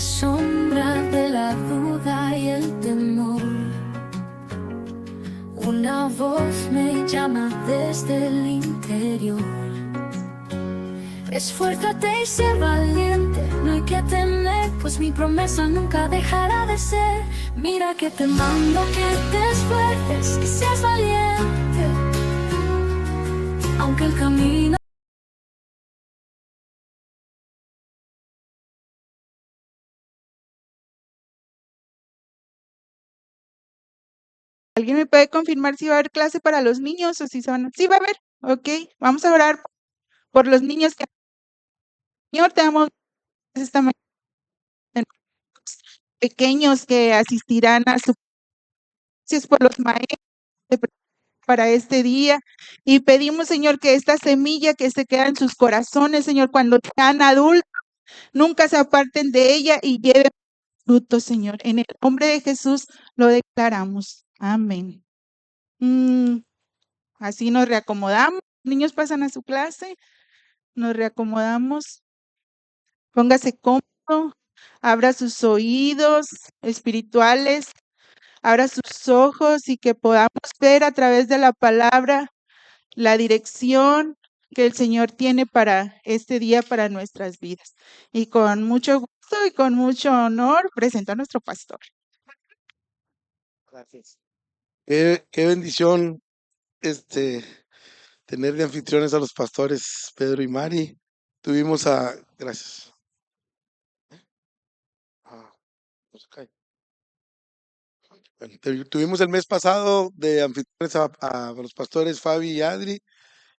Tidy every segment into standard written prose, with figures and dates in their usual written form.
sombra de la duda y el temor. Una voz me llama desde el interior. Esfuérzate y sé valiente, no hay que temer, pues mi promesa nunca dejará de ser. Mira que te mando que te esfuerces, que seas valiente, aunque el camino... ¿Alguien me puede confirmar si va a haber clase para los niños o si se van a... Sí va a haber, ok. Vamos a orar por los niños que... Señor, te damos esta mañana pequeños que asistirán a su... Gracias por los maestros para este día y pedimos, Señor, que esta semilla que se queda en sus corazones, Señor, cuando sean adultos, nunca se aparten de ella y lleven frutos, Señor. En el nombre de Jesús lo declaramos. Amén. Así nos reacomodamos. Niños pasan a su clase, nos reacomodamos. Póngase cómodo, abra sus oídos espirituales, abra sus ojos y que podamos ver a través de la palabra la dirección que el Señor tiene para este día, para nuestras vidas. Y con mucho gusto y con mucho honor presento a nuestro pastor. Gracias. Qué bendición tener de anfitriones a los pastores Pedro y Mari. Gracias. Bueno, tuvimos el mes pasado de anfitriones a los pastores Fabi y Adri.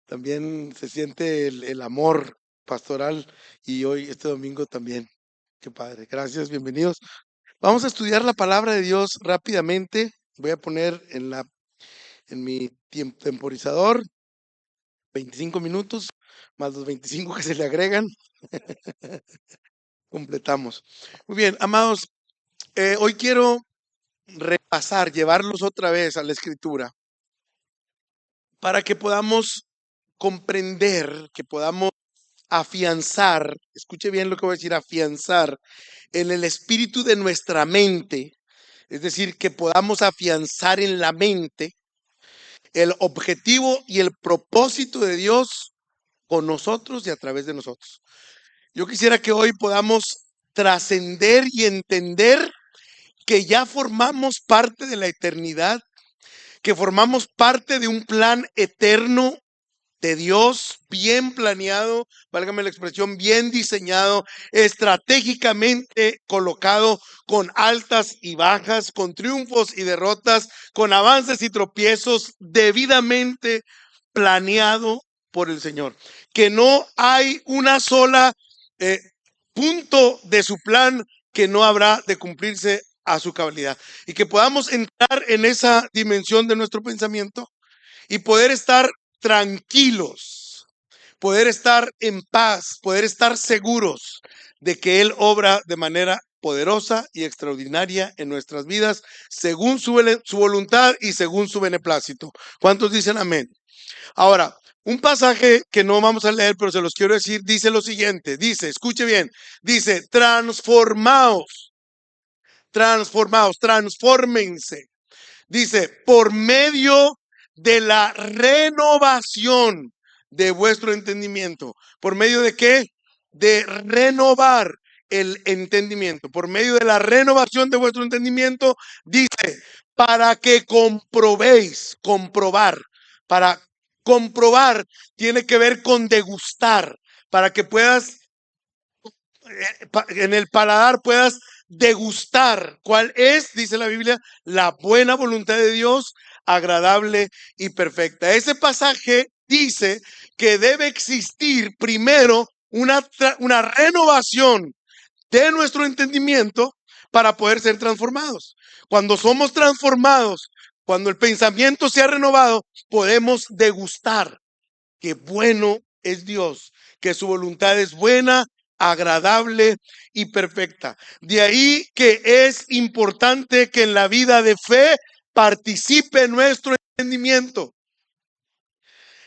También se siente el amor pastoral y hoy, este domingo también. Qué padre. Gracias, bienvenidos. Vamos a estudiar la palabra de Dios rápidamente. Voy a poner en mi temporizador 25 minutos más los 25 que se le agregan. Completamos. Muy bien, amados, hoy quiero repasar, llevarlos otra vez a la Escritura para que podamos comprender, que podamos afianzar, escuche bien lo que voy a decir, afianzar en el espíritu de nuestra mente, es decir, que podamos afianzar en la mente el objetivo y el propósito de Dios con nosotros y a través de nosotros. Yo quisiera que hoy podamos trascender y entender que ya formamos parte de la eternidad, que formamos parte de un plan eterno de Dios, bien planeado, válgame la expresión, bien diseñado, estratégicamente colocado, con altas y bajas, con triunfos y derrotas, con avances y tropiezos, debidamente planeado por el Señor. Que no hay una sola punto de su plan que no habrá de cumplirse a su cabalidad. Y que podamos entrar en esa dimensión de nuestro pensamiento y poder estar tranquilos, poder estar en paz, poder estar seguros de que Él obra de manera poderosa y extraordinaria en nuestras vidas, según su voluntad y según su beneplácito. ¿Cuántos dicen amén? Ahora, un pasaje que no vamos a leer, pero se los quiero decir, dice lo siguiente, dice, escuche bien, dice, transfórmense. Dice, por medio de la renovación de vuestro entendimiento. ¿Por medio de qué? De renovar el entendimiento. Por medio de la renovación de vuestro entendimiento, dice, para que comprobéis, para comprobar tiene que ver con degustar, para que puedas, en el paladar puedas degustar cuál es, dice la Biblia, la buena voluntad de Dios, agradable y perfecta. Ese pasaje dice que debe existir primero una renovación de nuestro entendimiento para poder ser transformados. Cuando somos transformados, cuando el pensamiento se ha renovado, podemos degustar que bueno es Dios, que su voluntad es buena, agradable y perfecta. De ahí que es importante que en la vida de fe participe nuestro entendimiento,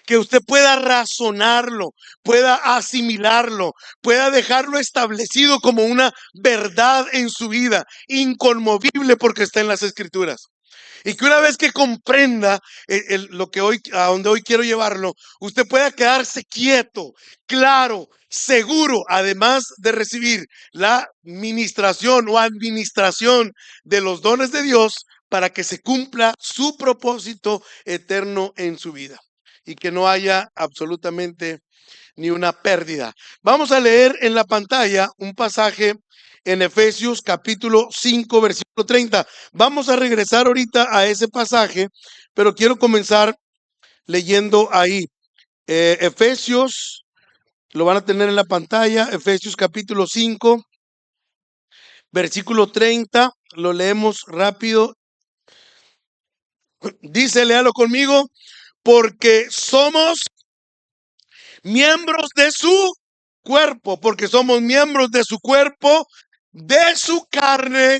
que usted pueda razonarlo, pueda asimilarlo, pueda dejarlo establecido como una verdad en su vida, inconmovible porque está en las Escrituras. Y que una vez que comprenda lo que hoy, a donde hoy quiero llevarlo, usted pueda quedarse quieto, claro, seguro, además de recibir la ministración o administración de los dones de Dios para que se cumpla su propósito eterno en su vida y que no haya absolutamente ni una pérdida. Vamos a leer en la pantalla un pasaje en Efesios capítulo 5, versículo 30. Vamos a regresar ahorita a ese pasaje, pero quiero comenzar leyendo ahí. Efesios, lo van a tener en la pantalla, Efesios capítulo 5, versículo 30. Lo leemos rápido. Dice, léalo conmigo, porque somos miembros de su cuerpo, porque somos miembros de su cuerpo, de su carne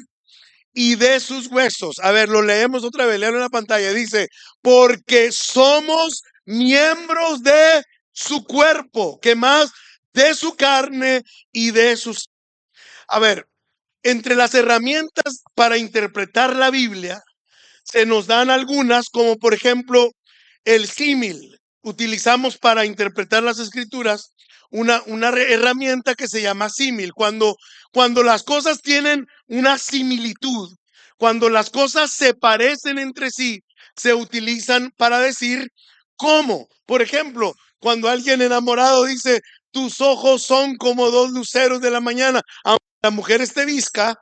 y de sus huesos. A ver, lo leemos otra vez, léalo en la pantalla. Dice, porque somos miembros de su cuerpo, ¿qué más? De su carne y de sus... A ver, entre las herramientas para interpretar la Biblia, se nos dan algunas, como por ejemplo, el símil. Utilizamos para interpretar las Escrituras una herramienta que se llama símil. Cuando las cosas tienen una similitud, cuando las cosas se parecen entre sí, se utilizan para decir cómo. Por ejemplo, cuando alguien enamorado dice, tus ojos son como dos luceros de la mañana, aunque la mujer esté visca,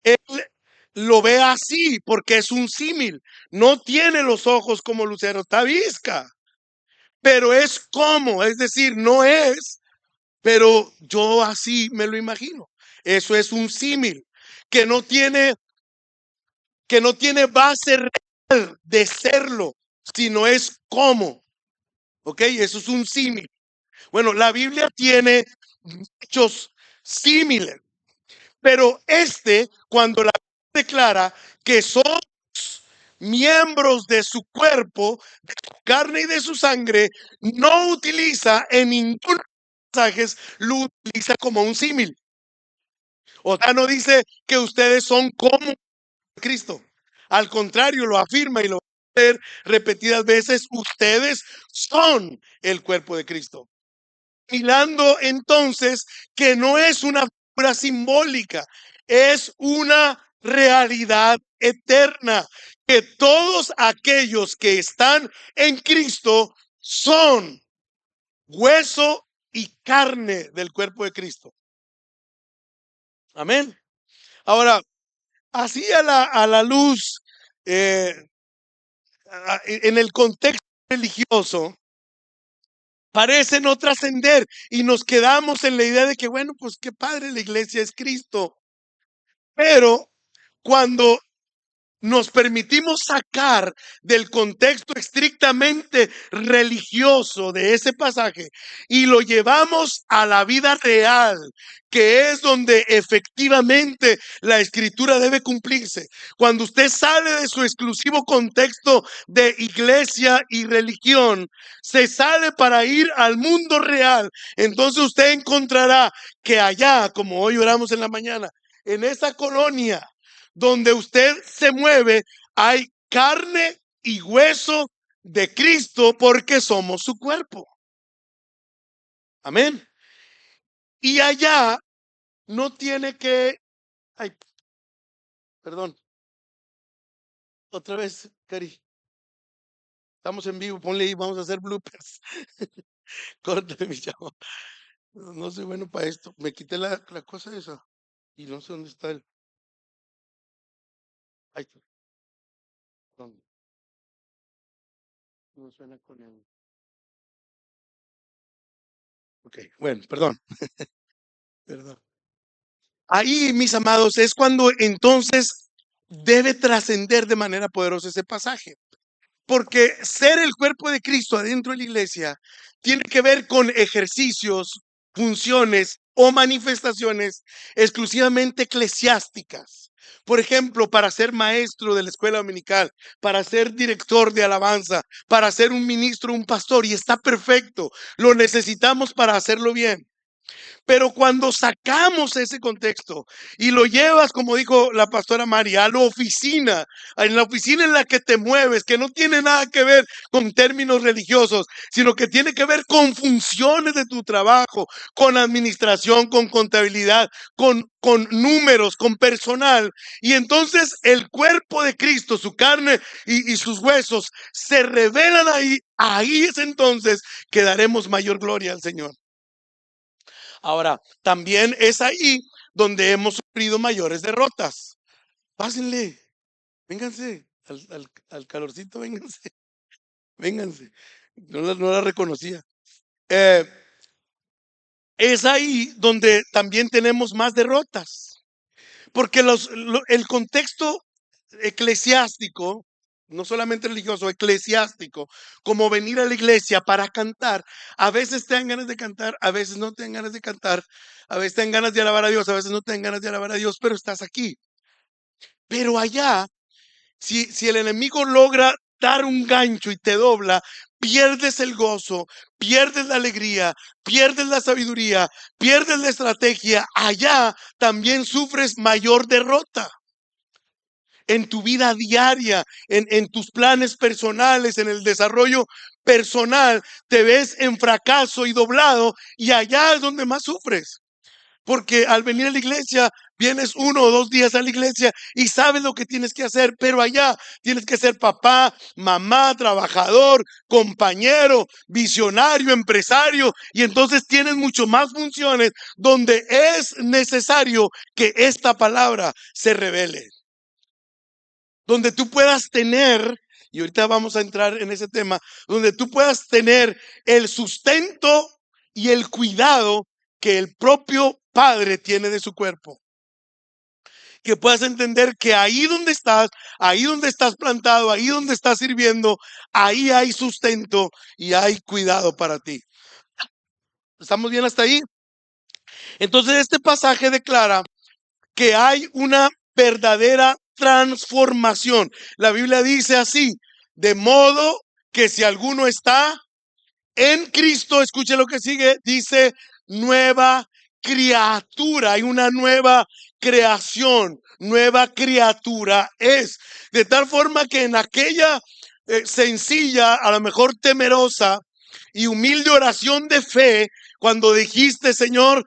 él lo ve así porque es un símil. No tiene los ojos como lucero, está visca, pero es como, es decir, no es, pero yo así me lo imagino. Eso es un símil que no tiene base real de serlo, sino es como. ¿Ok? Eso es un símil. Bueno, la Biblia tiene muchos símiles, pero cuando la Biblia declara que somos miembros de su cuerpo, de su carne y de su sangre, no utiliza en ningún de los pasajes, lo utiliza como un símil. O sea, no dice que ustedes son como Cristo. Al contrario, lo afirma y lo va a hacer repetidas veces. Ustedes son el cuerpo de Cristo. Mirando entonces que no es una figura simbólica, es una realidad eterna, que todos aquellos que están en Cristo son hueso y carne del cuerpo de Cristo. Amén. Ahora, así a la luz, en el contexto religioso, parece no trascender y nos quedamos en la idea de que, bueno, pues qué padre, la iglesia es Cristo. Pero cuando nos permitimos sacar del contexto estrictamente religioso de ese pasaje y lo llevamos a la vida real, que es donde efectivamente la Escritura debe cumplirse. Cuando usted sale de su exclusivo contexto de iglesia y religión, se sale para ir al mundo real, entonces usted encontrará que allá, como hoy oramos en la mañana, en esa colonia donde usted se mueve, hay carne y hueso de Cristo porque somos su cuerpo. Amén. Y allá no tiene que... Ay, perdón. Otra vez, Cari. Estamos en vivo, ponle ahí, vamos a hacer bloopers. Córtale, mi chavo. No soy bueno para esto. Me quité la cosa esa y no sé dónde está el... Ahí está. ¿Dónde? No suena con el... Ok, bueno, perdón. Perdón. Ahí, mis amados, es cuando entonces debe trascender de manera poderosa ese pasaje. Porque ser el cuerpo de Cristo adentro de la iglesia tiene que ver con ejercicios, funciones o manifestaciones exclusivamente eclesiásticas. Por ejemplo, para ser maestro de la escuela dominical, para ser director de alabanza, para ser un ministro, un pastor, y está perfecto. Lo necesitamos para hacerlo bien. Pero cuando sacamos ese contexto y lo llevas, como dijo la pastora María, a la oficina, en la oficina en la que te mueves, que no tiene nada que ver con términos religiosos, sino que tiene que ver con funciones de tu trabajo, con administración, con contabilidad, con números, con personal. Y entonces el cuerpo de Cristo, su carne y sus huesos se revelan ahí. Ahí es entonces que daremos mayor gloria al Señor. Ahora, también es ahí donde hemos sufrido mayores derrotas. Pásenle, vénganse al calorcito, vénganse, vénganse. No la reconocía. Es ahí donde también tenemos más derrotas, porque el contexto eclesiástico, no solamente religioso, eclesiástico, como venir a la iglesia para cantar, a veces te dan ganas de cantar, a veces no te dan ganas de cantar, a veces te dan ganas de alabar a Dios, a veces no te dan ganas de alabar a Dios, pero estás aquí. Pero allá, si el enemigo logra dar un gancho y te dobla, pierdes el gozo, pierdes la alegría, pierdes la sabiduría, pierdes la estrategia. Allá también sufres mayor derrota. En tu vida diaria, en tus planes personales, en el desarrollo personal, te ves en fracaso y doblado, y allá es donde más sufres. Porque al venir a la iglesia, vienes 1 o 2 días a la iglesia y sabes lo que tienes que hacer, pero allá tienes que ser papá, mamá, trabajador, compañero, visionario, empresario, y entonces tienes mucho más funciones donde es necesario que esta palabra se revele. Donde tú puedas tener, y ahorita vamos a entrar en ese tema, donde tú puedas tener el sustento y el cuidado que el propio Padre tiene de su cuerpo. Que puedas entender que ahí donde estás plantado, ahí donde estás sirviendo, ahí hay sustento y hay cuidado para ti. ¿Estamos bien hasta ahí? Entonces este pasaje declara que hay una verdadera transformación. La Biblia dice así: de modo que si alguno está en Cristo, escuche lo que sigue, dice nueva criatura. Hay una nueva creación, nueva criatura es. De tal forma que en aquella sencilla, a lo mejor temerosa y humilde oración de fe, cuando dijiste, Señor,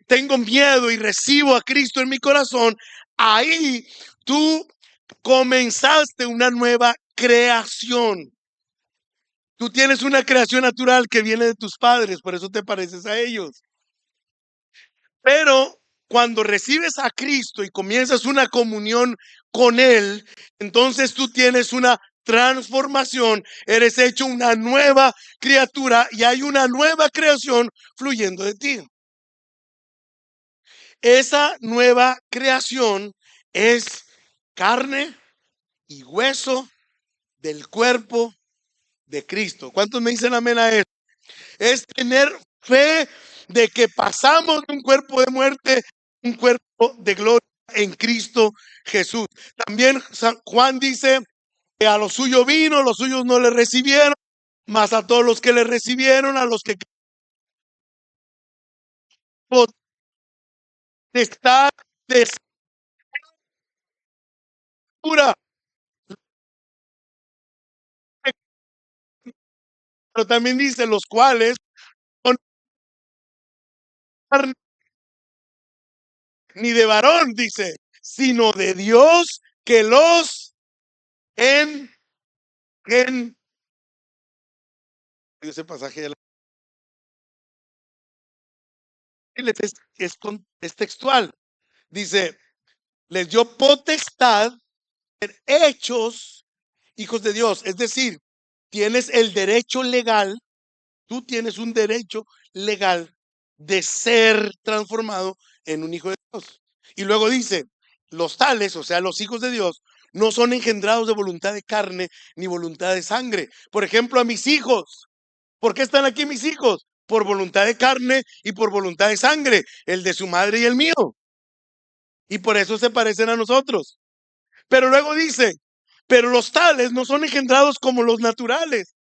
tengo miedo y recibo a Cristo en mi corazón, ahí tú comenzaste una nueva creación. Tú tienes una creación natural que viene de tus padres, por eso te pareces a ellos. Pero cuando recibes a Cristo y comienzas una comunión con Él, entonces tú tienes una transformación, eres hecho una nueva criatura y hay una nueva creación fluyendo de ti. Esa nueva creación es carne y hueso del cuerpo de Cristo. ¿Cuántos me dicen amén a esto? Es tener fe de que pasamos de un cuerpo de muerte a un cuerpo de gloria en Cristo Jesús. También San Juan dice que a los suyos vino, los suyos no le recibieron, mas a todos los que le recibieron, a los que está de segura. Pero también dice los cuales son carne ni de varón, dice, sino de Dios que los en ese pasaje de la es textual. Dice, les dio potestad de ser hechos hijos de Dios. Es decir, tienes el derecho legal, tú tienes un derecho legal de ser transformado en un hijo de Dios. Y luego dice, los tales, o sea, los hijos de Dios, no son engendrados de voluntad de carne ni voluntad de sangre. Por ejemplo, a mis hijos. ¿Por qué están aquí mis hijos? por voluntad de carne y por voluntad de sangre, el de su madre y el mío. Y por eso se parecen a nosotros. Pero luego dice, pero los tales no son engendrados como los naturales.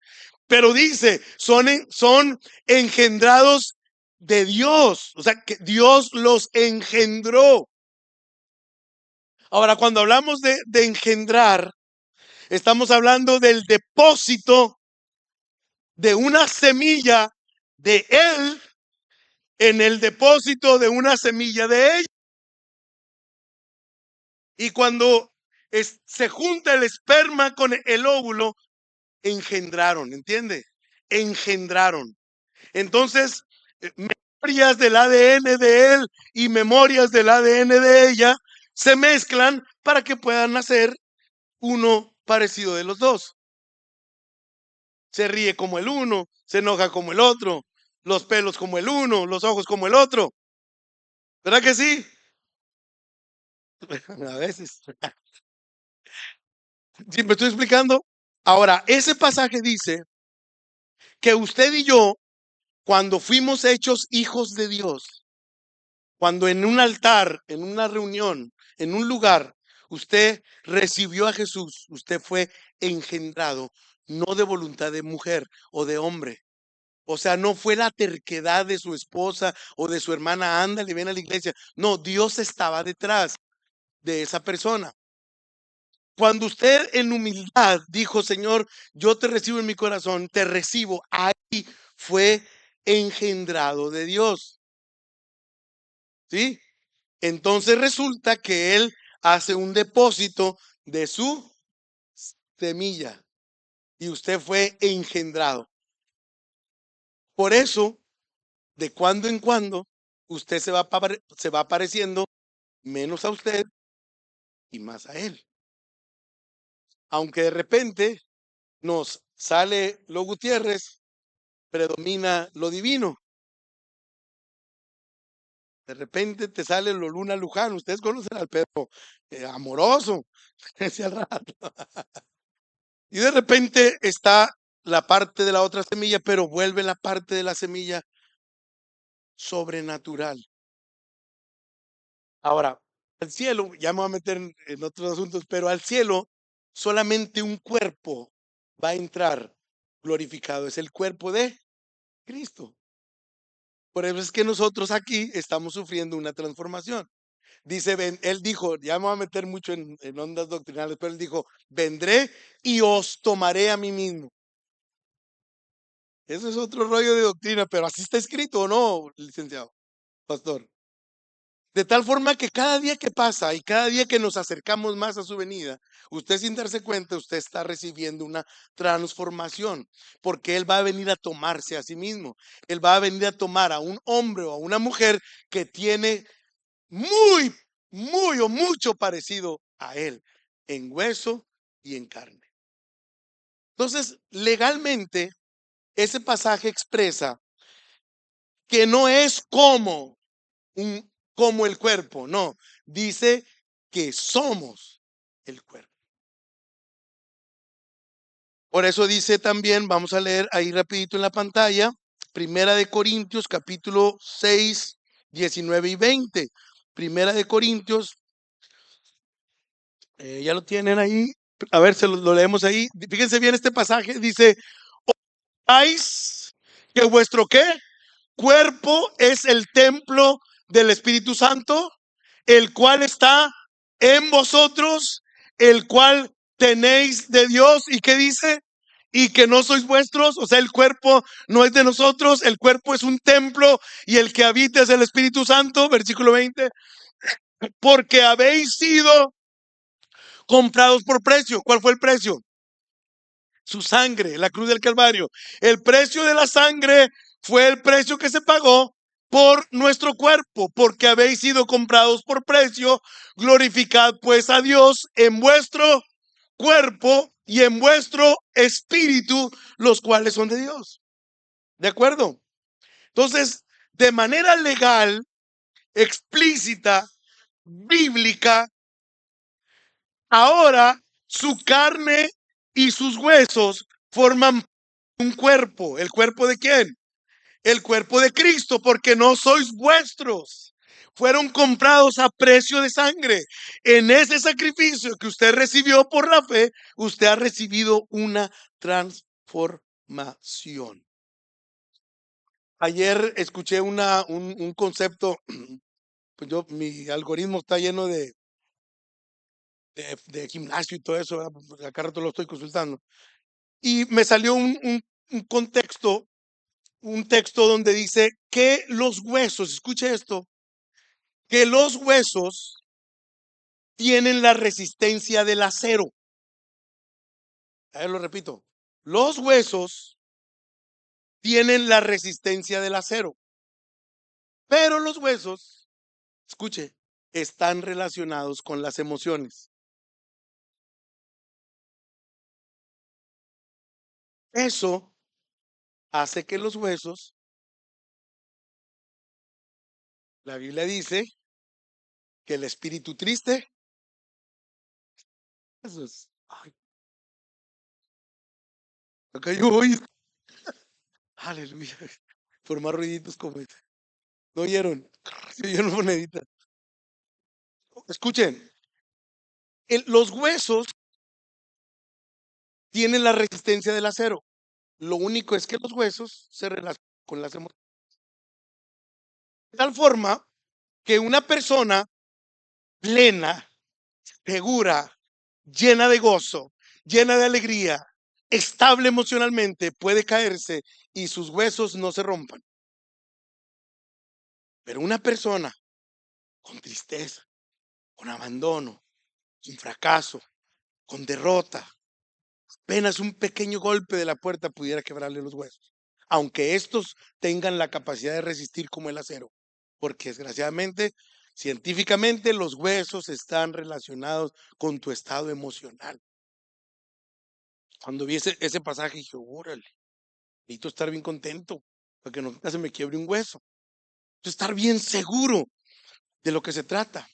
Pero dice, son engendrados de Dios. O sea, que Dios los engendró. Ahora, cuando hablamos de engendrar, estamos hablando del depósito de una semilla de Él en el depósito de una semilla de ella. Y cuando se junta el esperma con el óvulo, engendraron, ¿entiende? Engendraron. Entonces, memorias del ADN de él y memorias del ADN de ella se mezclan para que puedan nacer uno parecido de los dos. Se ríe como el uno, se enoja como el otro, los pelos como el uno, los ojos como el otro. ¿Verdad que sí? A veces. ¿Sí me estoy explicando? Ahora, ese pasaje dice que usted y yo, cuando fuimos hechos hijos de Dios, cuando en un altar, en una reunión, en un lugar, usted recibió a Jesús, usted fue engendrado, no de voluntad de mujer o de hombre. O sea, no fue la terquedad de su esposa o de su hermana, ándale, ven a la iglesia. No, Dios estaba detrás de esa persona. Cuando usted en humildad dijo, Señor, yo te recibo en mi corazón, te recibo, ahí fue engendrado de Dios. ¿Sí? Entonces resulta que Él hace un depósito de su semilla y usted fue engendrado. Por eso, de cuando en cuando, usted se va pareciendo menos a usted y más a Él. Aunque de repente nos sale lo Gutiérrez, predomina lo divino. De repente te sale lo Luna Luján. Ustedes conocen al Pedro amoroso. Ese al rato. Y de repente está la parte de la otra semilla, pero vuelve la parte de la semilla sobrenatural. Ahora, al cielo, ya me voy a meter en otros asuntos, pero al cielo solamente un cuerpo va a entrar glorificado. Es el cuerpo de Cristo. Por eso es que nosotros aquí estamos sufriendo una transformación. Dice, él dijo, ya me voy a meter mucho en ondas doctrinales, pero él dijo, vendré y os tomaré a mí mismo. Eso es otro rollo de doctrina, pero así está escrito, ¿o no, licenciado, pastor? De tal forma que cada día que pasa y cada día que nos acercamos más a su venida, usted sin darse cuenta, usted está recibiendo una transformación, porque Él va a venir a tomarse a sí mismo. Él va a venir a tomar a un hombre o a una mujer que tiene muy o mucho parecido a Él, en hueso y en carne. Entonces, legalmente, ese pasaje expresa que no es como el cuerpo, no, dice que somos el cuerpo. Por eso dice también, vamos a leer ahí rapidito en la pantalla, Primera de Corintios capítulo 6, 19 y 20. Primera de Corintios, ya lo tienen ahí, a ver, se lo leemos ahí. Fíjense bien este pasaje, dice, ¿sabéis que vuestro qué? Cuerpo es el templo del Espíritu Santo, el cual está en vosotros, el cual tenéis de Dios. ¿Y qué dice? Y que no sois vuestros. O sea, el cuerpo no es de nosotros, el cuerpo es un templo y el que habita es el Espíritu Santo. Versículo 20. Porque habéis sido comprados por precio. ¿Cuál fue el precio? Su sangre, la cruz del Calvario. El precio de la sangre fue el precio que se pagó por nuestro cuerpo, porque habéis sido comprados por precio. Glorificad pues a Dios en vuestro cuerpo y en vuestro espíritu, los cuales son de Dios. ¿De acuerdo? Entonces, de manera legal, explícita, bíblica, ahora su carne y sus huesos forman un cuerpo. ¿El cuerpo de quién? el cuerpo de Cristo, porque no sois vuestros. Fueron comprados a precio de sangre. En ese sacrificio que usted recibió por la fe, usted ha recibido una transformación. Ayer escuché un concepto, pues mi algoritmo está lleno de gimnasio y todo eso, ¿verdad? Pues acá rato lo estoy consultando. Y me salió un contexto, un texto donde dice que los huesos, escuche esto, que los huesos tienen la resistencia del acero. A ver, lo repito. Los huesos tienen la resistencia del acero, pero los huesos, escuche, están relacionados con las emociones. Eso hace que los huesos, la Biblia dice que el espíritu triste, eso es, ay, acá yo voy, aleluya, por más ruiditos como este. ¿No oyeron? Se oyeron moneditas. Escuchen, los huesos tienen la resistencia del acero. Lo único es que los huesos se relacionan con las emociones. De tal forma que una persona plena, segura, llena de gozo, llena de alegría, estable emocionalmente, puede caerse y sus huesos no se rompan. Pero una persona con tristeza, con abandono, con fracaso, con derrota, apenas un pequeño golpe de la puerta pudiera quebrarle los huesos, aunque estos tengan la capacidad de resistir como el acero, porque desgraciadamente, científicamente, los huesos están relacionados con tu estado emocional. Cuando vi ese pasaje dije, órale, necesito estar bien contento para que nunca se me quiebre un hueso. Necesito estar bien seguro de lo que se trata.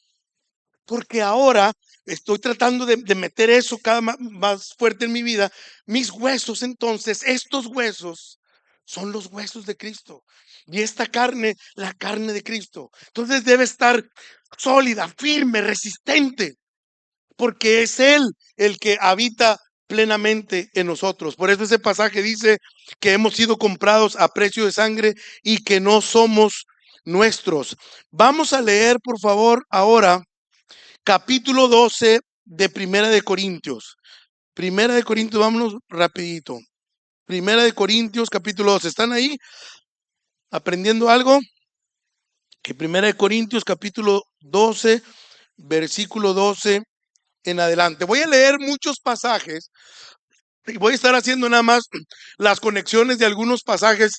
Porque ahora estoy tratando de meter eso cada más fuerte en mi vida. Mis huesos, entonces, estos huesos son los huesos de Cristo. Y esta carne, la carne de Cristo. Entonces debe estar sólida, firme, resistente, porque es Él el que habita plenamente en nosotros. Por eso ese pasaje dice que hemos sido comprados a precio de sangre y que no somos nuestros. Vamos a leer, por favor, ahora capítulo 12 de Primera de Corintios. Primera de Corintios, vámonos rapidito. Primera de Corintios, capítulo 12. ¿Están ahí aprendiendo algo? Que Primera de Corintios, capítulo 12, versículo 12 en adelante. Voy a leer muchos pasajes y voy a estar haciendo nada más las conexiones de algunos pasajes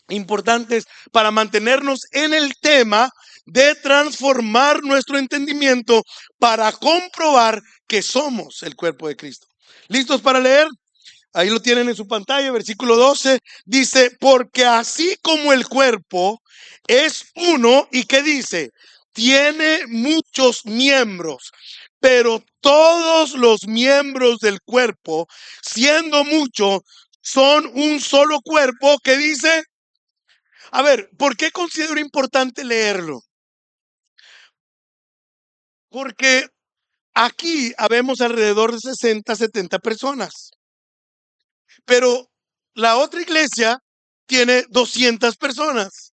importantes para mantenernos en el tema de transformar nuestro entendimiento para comprobar que somos el cuerpo de Cristo. ¿Listos para leer? Ahí lo tienen en su pantalla, versículo 12, dice, porque así como el cuerpo es uno, ¿y qué dice? Tiene muchos miembros, pero todos los miembros del cuerpo, siendo muchos, son un solo cuerpo, que dice, a ver, ¿por qué considero importante leerlo? Porque aquí habemos alrededor de 60, 70 personas, pero la otra iglesia tiene 200 personas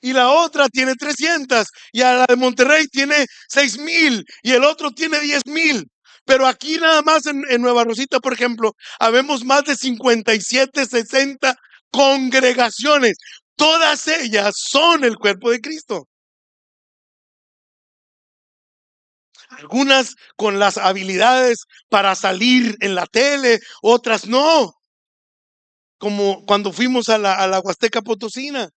y la otra tiene 300 y a la de Monterrey tiene 6,000 y el otro tiene 10,000. Pero aquí nada más en Nueva Rosita, por ejemplo, habemos más de 57, 60 congregaciones. Todas ellas son el cuerpo de Cristo. Algunas con las habilidades para salir en la tele, otras no. Como cuando fuimos a la Huasteca Potosina.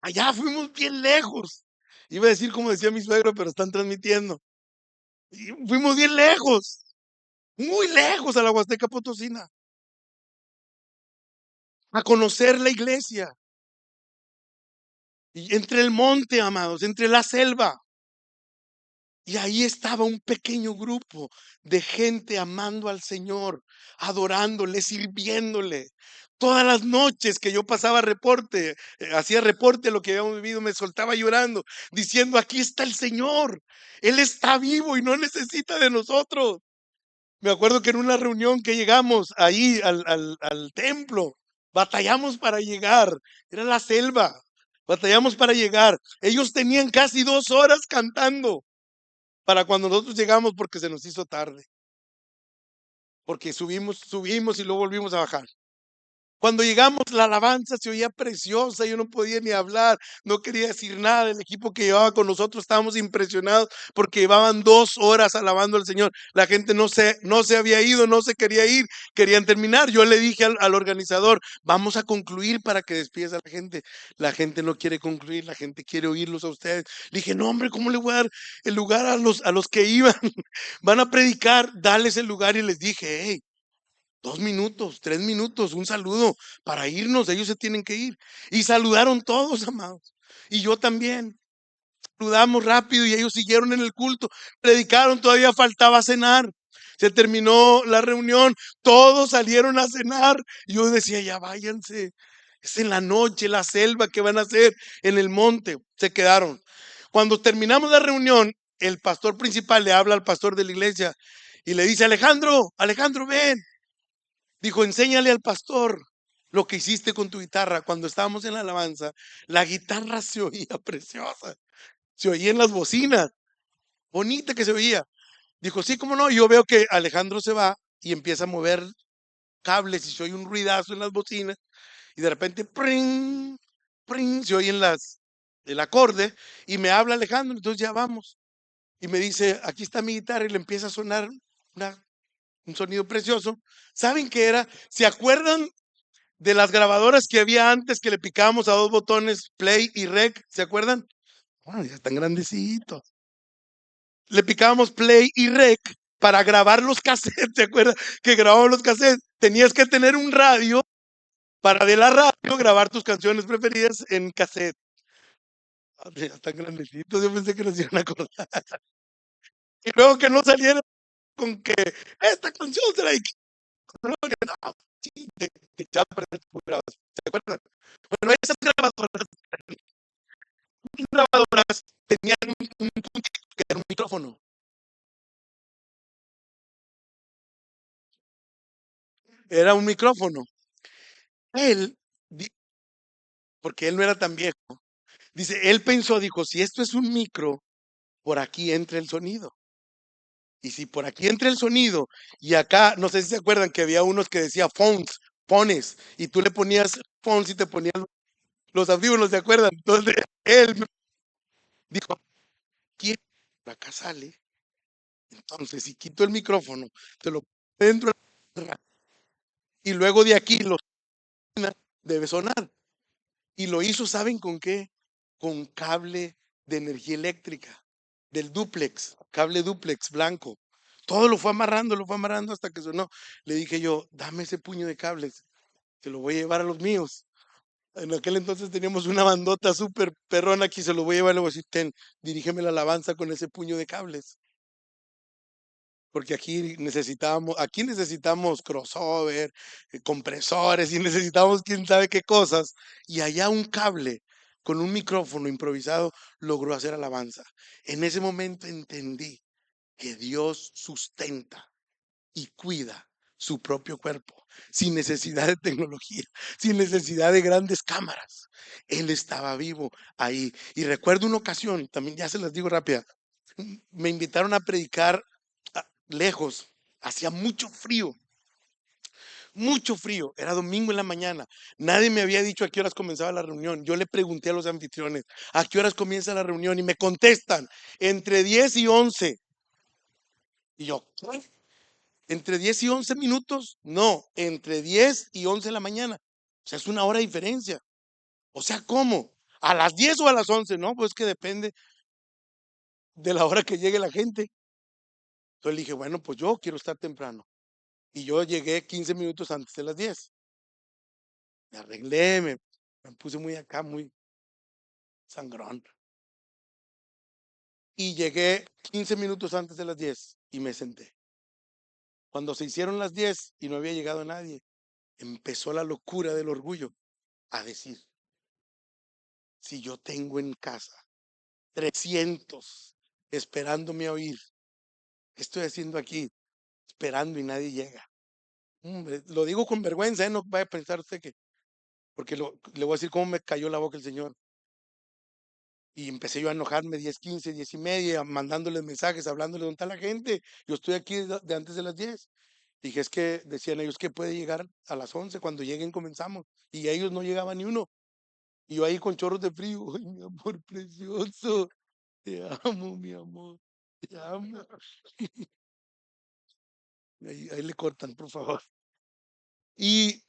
Allá fuimos bien lejos. Iba a decir como decía mi suegro, pero están transmitiendo. Y fuimos bien lejos, muy lejos a la Huasteca Potosina. A conocer la iglesia. Y entre el monte, amados, entre la selva. Y ahí estaba un pequeño grupo de gente amando al Señor, adorándole, sirviéndole. Todas las noches que yo pasaba reporte, hacía reporte de lo que habíamos vivido, me soltaba llorando, diciendo, aquí está el Señor. Él está vivo y no necesita de nosotros. Me acuerdo que en una reunión que llegamos ahí al templo, batallamos para llegar. Era la selva. Batallamos para llegar. Ellos tenían casi 2 horas cantando para cuando nosotros llegamos porque se nos hizo tarde. Porque subimos y luego volvimos a bajar. Cuando llegamos, la alabanza se oía preciosa, yo no podía ni hablar, no quería decir nada. El equipo que llevaba con nosotros estábamos impresionados porque llevaban 2 horas alabando al Señor. La gente no se había ido, no se quería ir, querían terminar. Yo le dije al organizador, vamos a concluir para que despides a la gente. La gente no quiere concluir, la gente quiere oírlos a ustedes. Le dije, no hombre, ¿cómo le voy a dar el lugar a los que iban? Van a predicar, dales el lugar. Y les dije, hey, 2 minutos, 3 minutos, un saludo para irnos, ellos se tienen que ir. Y saludaron todos, amados. Y yo también. Saludamos rápido y ellos siguieron en el culto, predicaron, todavía faltaba cenar. Se terminó la reunión, todos salieron a cenar. Y yo decía, ya váyanse. Es en la noche, la selva, ¿qué van a hacer en el monte? Se quedaron. Cuando terminamos la reunión, el pastor principal le habla al pastor de la iglesia y le dice, Alejandro, Alejandro, ven. Dijo, enséñale al pastor lo que hiciste con tu guitarra. Cuando estábamos en la alabanza, la guitarra se oía preciosa. Se oía en las bocinas. Bonita que se oía. Dijo, sí, cómo no. Yo veo que Alejandro se va y empieza a mover cables y se oye un ruidazo en las bocinas. Y de repente, pring, pring, se oye el acorde. Y me habla Alejandro, entonces ya vamos. Y me dice, aquí está mi guitarra y le empieza a sonar un sonido precioso. ¿Saben qué era? ¿Se acuerdan de las grabadoras que había antes que le picábamos a 2 botones, play y rec? ¿Se acuerdan? Bueno, ya están grandecitos. Le picábamos play y rec para grabar los cassettes. ¿Se acuerdan que grabábamos los cassettes? Tenías que tener un radio para de la radio grabar tus canciones preferidas en cassette. Ya están grandecitos, yo pensé que nos iban a acordar. Y luego que no saliera con que esta canción será de que ya ¿se acuerdan? Bueno, esas grabadoras tenían un que era un micrófono. Era un micrófono. Él, porque él no era tan viejo, dice, él pensó, dijo, si esto es un micro, por aquí entra el sonido. Y si por aquí entra el sonido, y acá, no sé si se acuerdan que había unos que decía phones, y tú le ponías phones y te ponían los audífonos, ¿se acuerdan? Entonces, él dijo, aquí, por acá sale. Entonces, si quito el micrófono, te lo dentro y luego de aquí lo debe sonar. Y lo hizo, ¿saben con qué? Con cable de energía eléctrica, del dúplex, cable dúplex blanco. Todo lo fue amarrando hasta que sonó. Le dije yo, dame ese puño de cables, te lo voy a llevar a los míos. En aquel entonces teníamos una bandota súper perrona aquí, se lo voy a llevar, le voy a decir, dirígeme la alabanza con ese puño de cables. Porque aquí necesitamos crossover, compresores y necesitamos quién sabe qué cosas. Y allá un cable con un micrófono improvisado logró hacer alabanza. En ese momento entendí que Dios sustenta y cuida su propio cuerpo sin necesidad de tecnología, sin necesidad de grandes cámaras. Él estaba vivo ahí. Y recuerdo una ocasión, también ya se las digo rápida, me invitaron a predicar lejos, hacía mucho frío, era domingo en la mañana, nadie me había dicho a qué horas comenzaba la reunión. Yo le pregunté a los anfitriones, ¿a qué horas comienza la reunión? Y me contestan, entre 10 y 11. Y yo, ¿qué? ¿Entre 10 y 11 minutos? No, entre 10 y 11 de la mañana. O sea, es una hora de diferencia. O sea, ¿cómo? ¿A las 10 o a las 11? No, pues que depende de la hora que llegue la gente. Entonces le dije, bueno, pues yo quiero estar temprano. Y yo llegué 15 minutos antes de las 10. Me arreglé, me puse muy acá, muy sangrón. y llegué 15 minutos antes de las 10 y me senté. Cuando se hicieron las 10 y no había llegado nadie, empezó la locura del orgullo a decir, si yo tengo en casa 300 esperándome a oír, ¿qué estoy haciendo aquí? Esperando y nadie llega. Hombre, lo digo con vergüenza, no vaya a pensar usted que, porque le voy a decir cómo me cayó la boca el Señor. Y empecé yo a enojarme 10, 15, 10 y media, mandándoles mensajes, hablándole dónde está la gente. Yo estoy aquí de antes de las 10. Dije, es que decían ellos que puede llegar a las 11, cuando lleguen comenzamos. Y ellos no llegaban ni uno. Y yo ahí con chorros de frío, ay, mi amor precioso, te amo, mi amor, te amo. Ahí le cortan, por favor. Y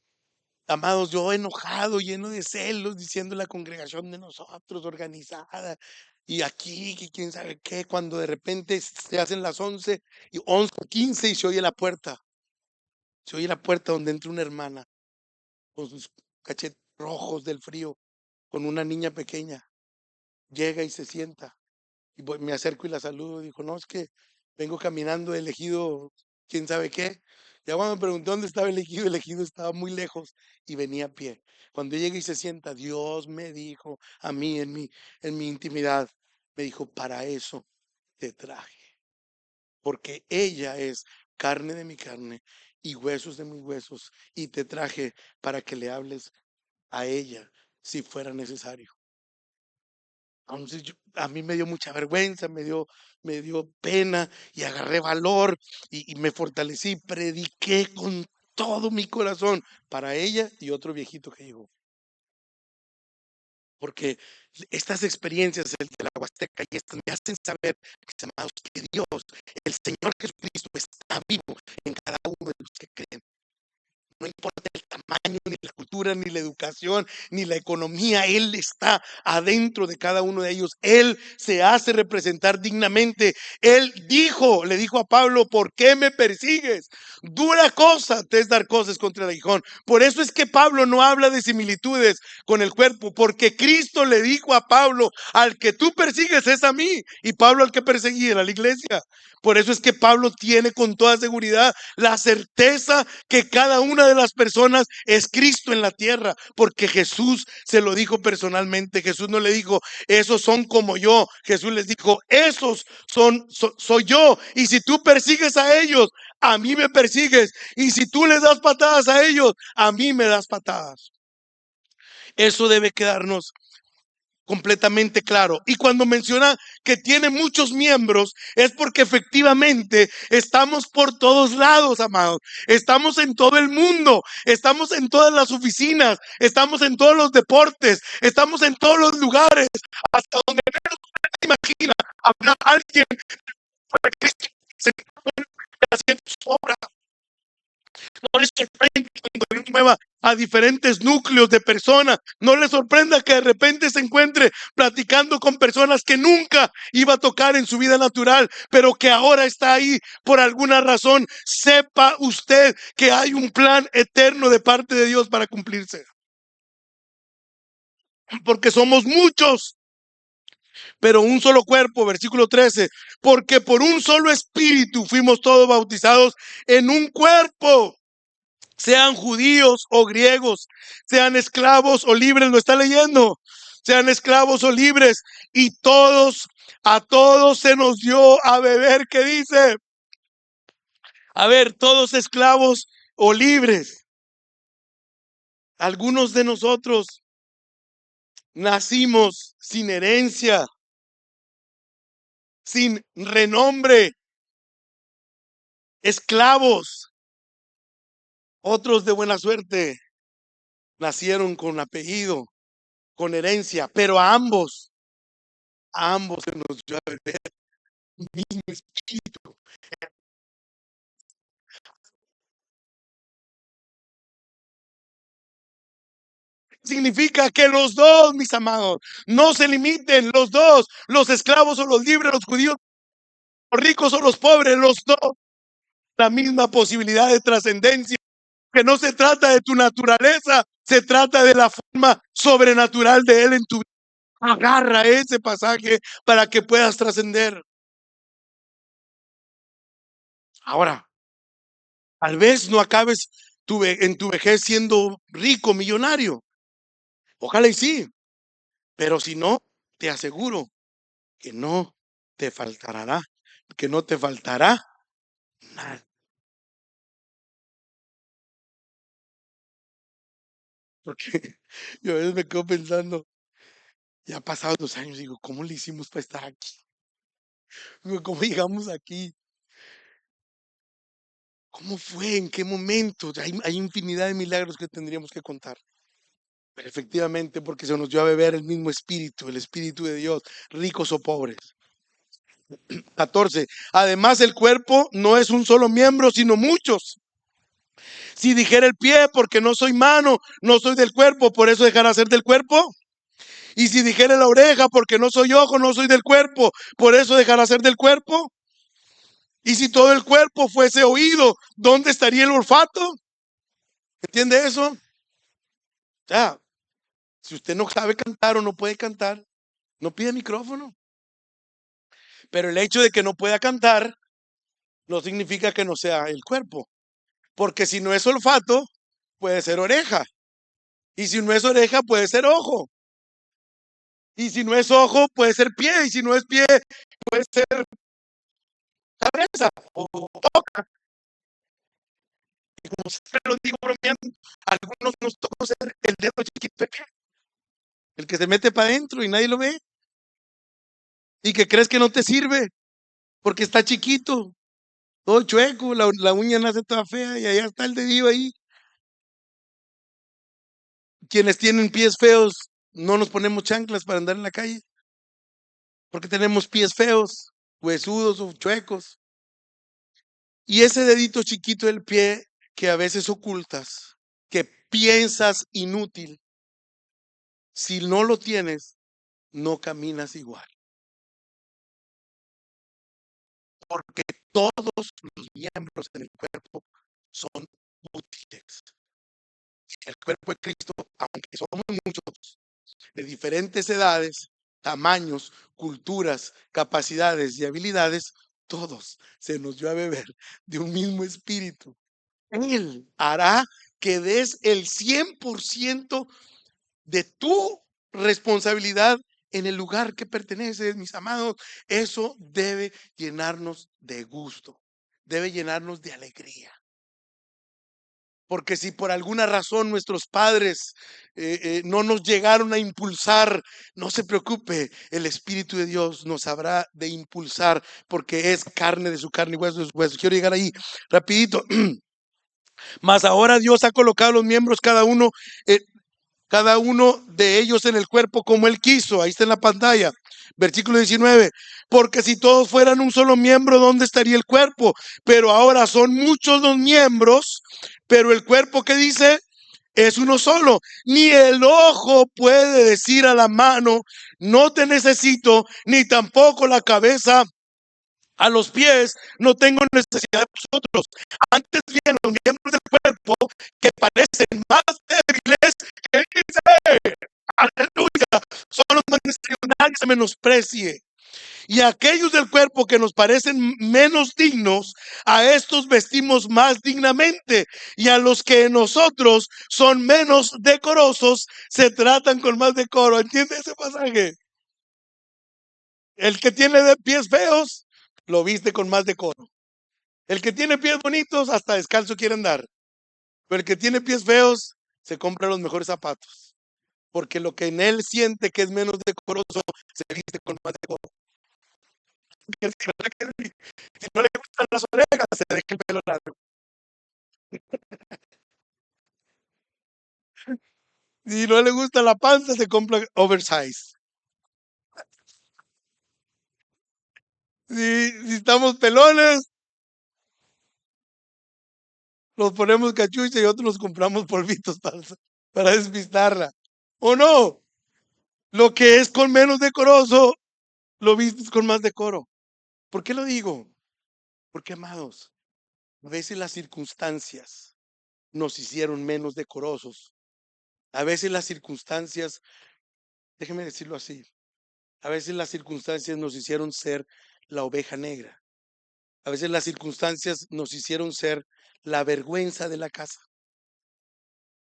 amados, yo enojado, lleno de celos, diciendo la congregación de nosotros, organizada, y aquí, que quién sabe qué, cuando de repente se hacen las 11 y 11:15 y se oye la puerta. Se oye la puerta donde entra una hermana con sus cachetes rojos del frío, con una niña pequeña. Llega y se sienta. Y me acerco y la saludo. Dijo, no, es que vengo caminando elegido, quién sabe qué. Ya cuando me pregunté dónde estaba el ejido estaba muy lejos y venía a pie. Cuando llega y se sienta, Dios me dijo a mí en mi intimidad, me dijo, para eso te traje. Porque ella es carne de mi carne y huesos de mis huesos. Y te traje para que le hables a ella si fuera necesario. Entonces a mí me dio mucha vergüenza, me dio pena y agarré valor y me fortalecí, prediqué con todo mi corazón para ella y otro viejito que llegó. Porque estas experiencias de la Huasteca y estas me hacen saber, mis amados, que Dios, el Señor Jesucristo, está vivo en cada uno de los que creen. No importa el tamaño, ni la cultura, ni la educación, ni la economía, Él está adentro de cada uno de ellos. Él se hace representar dignamente. Él le dijo a Pablo, ¿por qué me persigues? Dura cosa te es dar cosas contra el aguijón. Por eso es que Pablo no habla de similitudes con el cuerpo, porque Cristo le dijo a Pablo, al que tú persigues es a mí, y Pablo al que perseguía era la iglesia. Por eso es que Pablo tiene con toda seguridad la certeza que cada una de las personas es Cristo en la tierra, porque Jesús se lo dijo personalmente. Jesús no le dijo, esos son como yo. Jesús les dijo, esos soy yo. Y si tú persigues a ellos, a mí me persigues. Y si tú les das patadas a ellos, a mí me das patadas. Eso debe quedarnos completamente claro. Y cuando menciona que tiene muchos miembros, es porque efectivamente estamos por todos lados, amados. Estamos en todo el mundo, estamos en todas las oficinas, estamos en todos los deportes, estamos en todos los lugares, hasta donde menos se imagina. Habrá alguien que se haciendo su obra. No les sorprende cuando Dios mueva a diferentes núcleos de personas. No les sorprenda que de repente se encuentre platicando con personas que nunca iba a tocar en su vida natural, pero que ahora está ahí por alguna razón. Sepa usted que hay un plan eterno de parte de Dios para cumplirse. Porque somos muchos, pero un solo cuerpo, versículo 13, porque por un solo espíritu fuimos todos bautizados en un cuerpo. Sean judíos o griegos, sean esclavos o libres, lo está leyendo, sean esclavos o libres, y a todos se nos dio a beber. ¿Qué dice? A ver, todos esclavos o libres. Algunos de nosotros nacimos sin herencia, sin renombre, esclavos. Otros de buena suerte nacieron con apellido, con herencia, pero a ambos se nos dio a beber el mismo espíritu. Significa que los dos, mis amados, no se limiten, los dos, los esclavos o los libres, los judíos, los ricos o los pobres, los dos, la misma posibilidad de trascendencia. Que no se trata de tu naturaleza, se trata de la forma sobrenatural de Él en tu vida. Agarra ese pasaje para que puedas trascender. Ahora, tal vez no acabes en tu vejez siendo rico, millonario. Ojalá y sí. Pero si no, te aseguro que no te faltará, que no te faltará nada. Porque yo a veces me quedo pensando, ya pasados los años, digo, ¿cómo le hicimos para estar aquí? Digo, ¿cómo llegamos aquí? ¿Cómo fue? ¿En qué momento? Hay infinidad de milagros que tendríamos que contar. Pero efectivamente, porque se nos dio a beber el mismo espíritu, el espíritu de Dios, ricos o pobres. 14. Además, el cuerpo no es un solo miembro, sino muchos. Si dijera el pie, porque no soy mano, no soy del cuerpo, por eso dejará ser del cuerpo. Y si dijera la oreja, porque no soy ojo, no soy del cuerpo, por eso dejará ser del cuerpo. Y si todo el cuerpo fuese oído, ¿dónde estaría el olfato? ¿Entiende eso? Ya, si usted no sabe cantar o no puede cantar, no pide micrófono. Pero el hecho de que no pueda cantar no significa que no sea el cuerpo. Porque si no es olfato, puede ser oreja. Y si no es oreja, puede ser ojo. Y si no es ojo, puede ser pie. Y si no es pie, puede ser cabeza o boca. Y como siempre lo digo bromeando, a algunos nos tocó ser el dedo chiquito, el que se mete para adentro y nadie lo ve. Y que crees que no te sirve porque está chiquito, todo chueco, la uña nace toda fea y allá está el dedillo ahí. Quienes tienen pies feos, no nos ponemos chanclas para andar en la calle porque tenemos pies feos, huesudos o chuecos. Y ese dedito chiquito del pie que a veces ocultas, que piensas inútil, si no lo tienes, no caminas igual. Porque todos los miembros del cuerpo son útiles. El cuerpo de Cristo, aunque somos muchos, de diferentes edades, tamaños, culturas, capacidades y habilidades, todos se nos dio a beber de un mismo espíritu. Él hará que des el 100% de tu responsabilidad en el lugar que perteneces, mis amados. Eso debe llenarnos de gusto, debe llenarnos de alegría. Porque si por alguna razón nuestros padres no nos llegaron a impulsar, no se preocupe, el Espíritu de Dios nos habrá de impulsar porque es carne de su carne y hueso de su hueso. Quiero llegar ahí rapidito. Mas ahora Dios ha colocado los miembros cada uno de ellos en el cuerpo como Él quiso. Ahí está en la pantalla. Versículo 19. Porque si todos fueran un solo miembro, ¿dónde estaría el cuerpo? Pero ahora son muchos los miembros, pero el cuerpo, ¿qué dice? Es uno solo. Ni el ojo puede decir a la mano, no te necesito, ni tampoco la cabeza a los pies, no tengo necesidad de vosotros. Antes bien, los miembros del cuerpo que parecen más débiles, que dice, aleluya, son los más necesarios, nadie se menosprecie. Y aquellos del cuerpo que nos parecen menos dignos, a estos vestimos más dignamente. Y a los que nosotros son menos decorosos, se tratan con más decoro. ¿Entiende ese pasaje? El que tiene pies feos, lo viste con más decoro. El que tiene pies bonitos, hasta descalzo quiere andar. Pero el que tiene pies feos, se compra los mejores zapatos. Porque lo que en él siente que es menos decoroso, se viste con más decoro. Si no le gustan las orejas, se deja el pelo largo. Si no le gusta la panza, se compra oversize. Si estamos pelones, nos ponemos cachucha y otros nos compramos polvitos para despistarla. ¿O no? Lo que es con menos decoroso, lo vistes con más decoro. ¿Por qué lo digo? Porque, amados, a veces las circunstancias nos hicieron menos decorosos. A veces las circunstancias, déjeme decirlo así, A veces las circunstancias nos hicieron ser la oveja negra. A veces las circunstancias nos hicieron ser la vergüenza de la casa.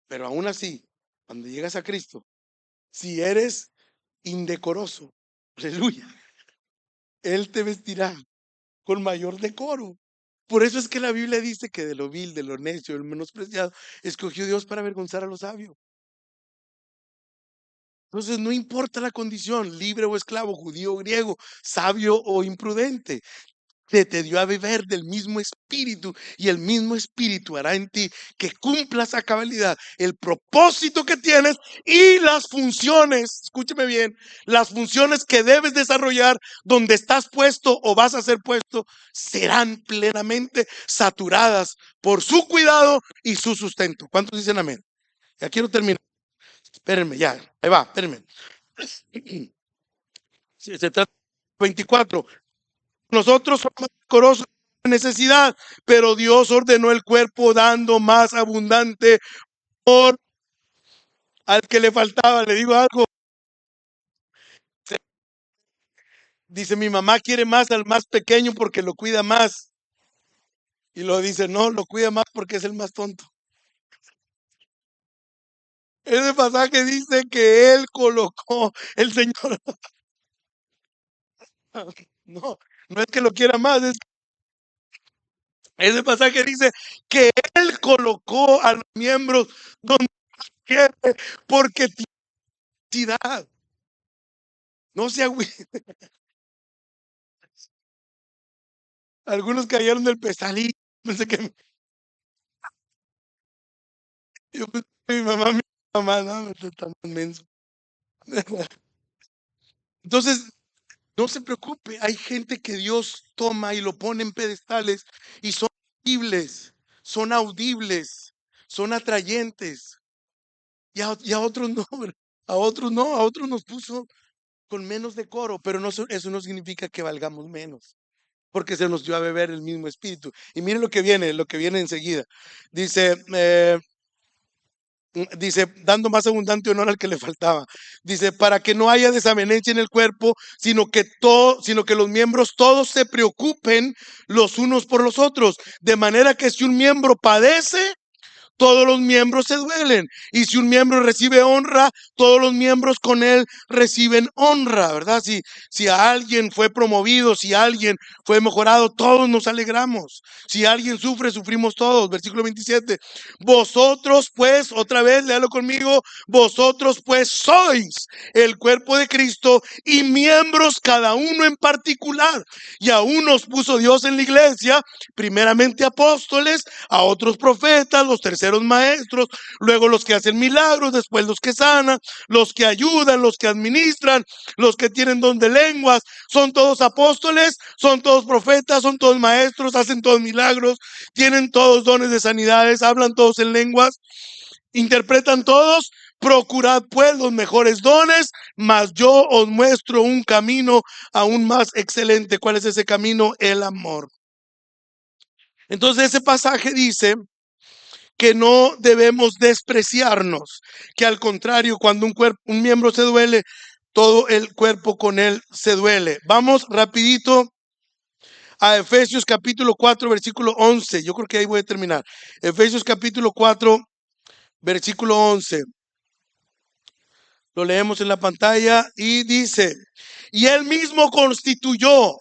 Pero aún así, cuando llegas a Cristo, si eres indecoroso, aleluya, Él te vestirá con mayor decoro. Por eso es que la Biblia dice que de lo vil, de lo necio, del menospreciado, escogió Dios para avergonzar a los sabios. Entonces no importa la condición, libre o esclavo, judío o griego, sabio o imprudente, te dio a beber del mismo espíritu, y el mismo espíritu hará en ti que cumplas a cabalidad el propósito que tienes y las funciones, escúcheme bien, las funciones que debes desarrollar donde estás puesto o vas a ser puesto, serán plenamente saturadas por su cuidado y su sustento. ¿Cuántos dicen amén? Ya quiero terminar. Espérenme, ya, ahí va, espérenme. Se trata 24. Nosotros somos decorosos de necesidad, pero Dios ordenó el cuerpo dando más abundante por al que le faltaba. Le digo algo. Dice, mi mamá quiere más al más pequeño porque lo cuida más. Y lo dice, no, lo cuida más porque es el más tonto. Ese pasaje dice que Él colocó, el Señor. No, no es que lo quiera más. Ese pasaje dice que Él colocó a los miembros donde quiere porque tiene necesidad. No se agüite. Algunos cayeron del pesadillo. Pensé que yo pensé que mi mamá, no, está tan menso. Entonces, no se preocupe, hay gente que Dios toma y lo pone en pedestales y son audibles, son atrayentes. Y a otros no, a otros no, a otros nos puso con menos decoro, pero no, eso no significa que valgamos menos, porque se nos dio a beber el mismo espíritu. Y miren lo que viene enseguida. Dice, dando más abundante honor al que le faltaba. Dice, para que no haya desavenencia en el cuerpo, sino que los miembros todos se preocupen los unos por los otros. De manera que si un miembro padece, todos los miembros se duelen. Y si un miembro recibe honra, todos los miembros con él reciben honra, ¿verdad? Si a alguien fue promovido, si alguien fue mejorado, todos nos alegramos. Si alguien sufre, sufrimos todos. Versículo 27. Vosotros pues, otra vez, léalo conmigo, vosotros pues sois el cuerpo de Cristo y miembros cada uno en particular. Y a unos puso Dios en la iglesia, primeramente apóstoles, a otros profetas, los terceros maestros, luego los que hacen milagros, después los que sanan, los que ayudan, los que administran, los que tienen don de lenguas. Son todos apóstoles, son todos profetas, son todos maestros, hacen todos milagros, tienen todos dones de sanidades, hablan todos en lenguas, interpretan todos. Procurad pues los mejores dones, mas yo os muestro un camino aún más excelente. ¿Cuál es ese camino? El amor. Entonces ese pasaje dice que no debemos despreciarnos, que al contrario, cuando un miembro se duele, todo el cuerpo con él se duele. Vamos rapidito a Efesios capítulo 4, versículo 11. Yo creo que ahí voy a terminar. Efesios capítulo 4, versículo 11. Lo leemos en la pantalla y dice, y él mismo constituyó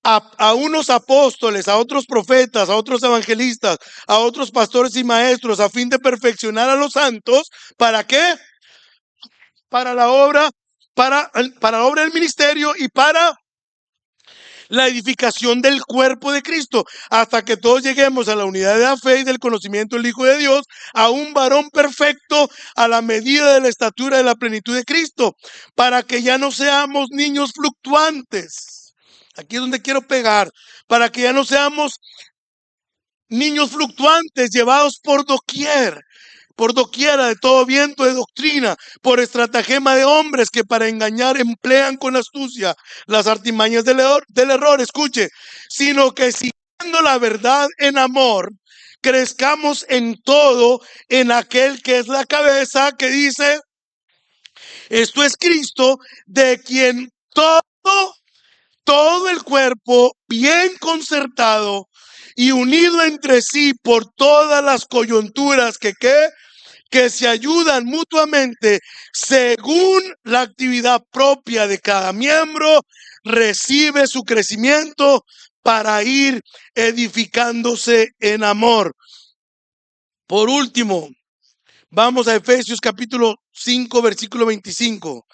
a unos apóstoles, a otros profetas, a otros evangelistas, a otros pastores y maestros, a fin de perfeccionar a los santos. ¿Para qué? Para la obra, para la obra del ministerio y para la edificación del cuerpo de Cristo, hasta que todos lleguemos a la unidad de la fe y del conocimiento del Hijo de Dios, a un varón perfecto, a la medida de la estatura de la plenitud de Cristo, para que ya no seamos niños fluctuantes. Aquí es donde quiero pegar, para que ya no seamos niños fluctuantes llevados por doquiera de todo viento de doctrina, por estratagema de hombres que para engañar emplean con astucia las artimañas del error. Escuche, sino que siguiendo la verdad en amor, crezcamos en todo en aquel que es la cabeza, que dice, esto es Cristo, de quien todo el cuerpo bien concertado y unido entre sí por todas las coyunturas que se ayudan mutuamente según la actividad propia de cada miembro, recibe su crecimiento para ir edificándose en amor. Por último, vamos a Efesios capítulo 5, versículo 25.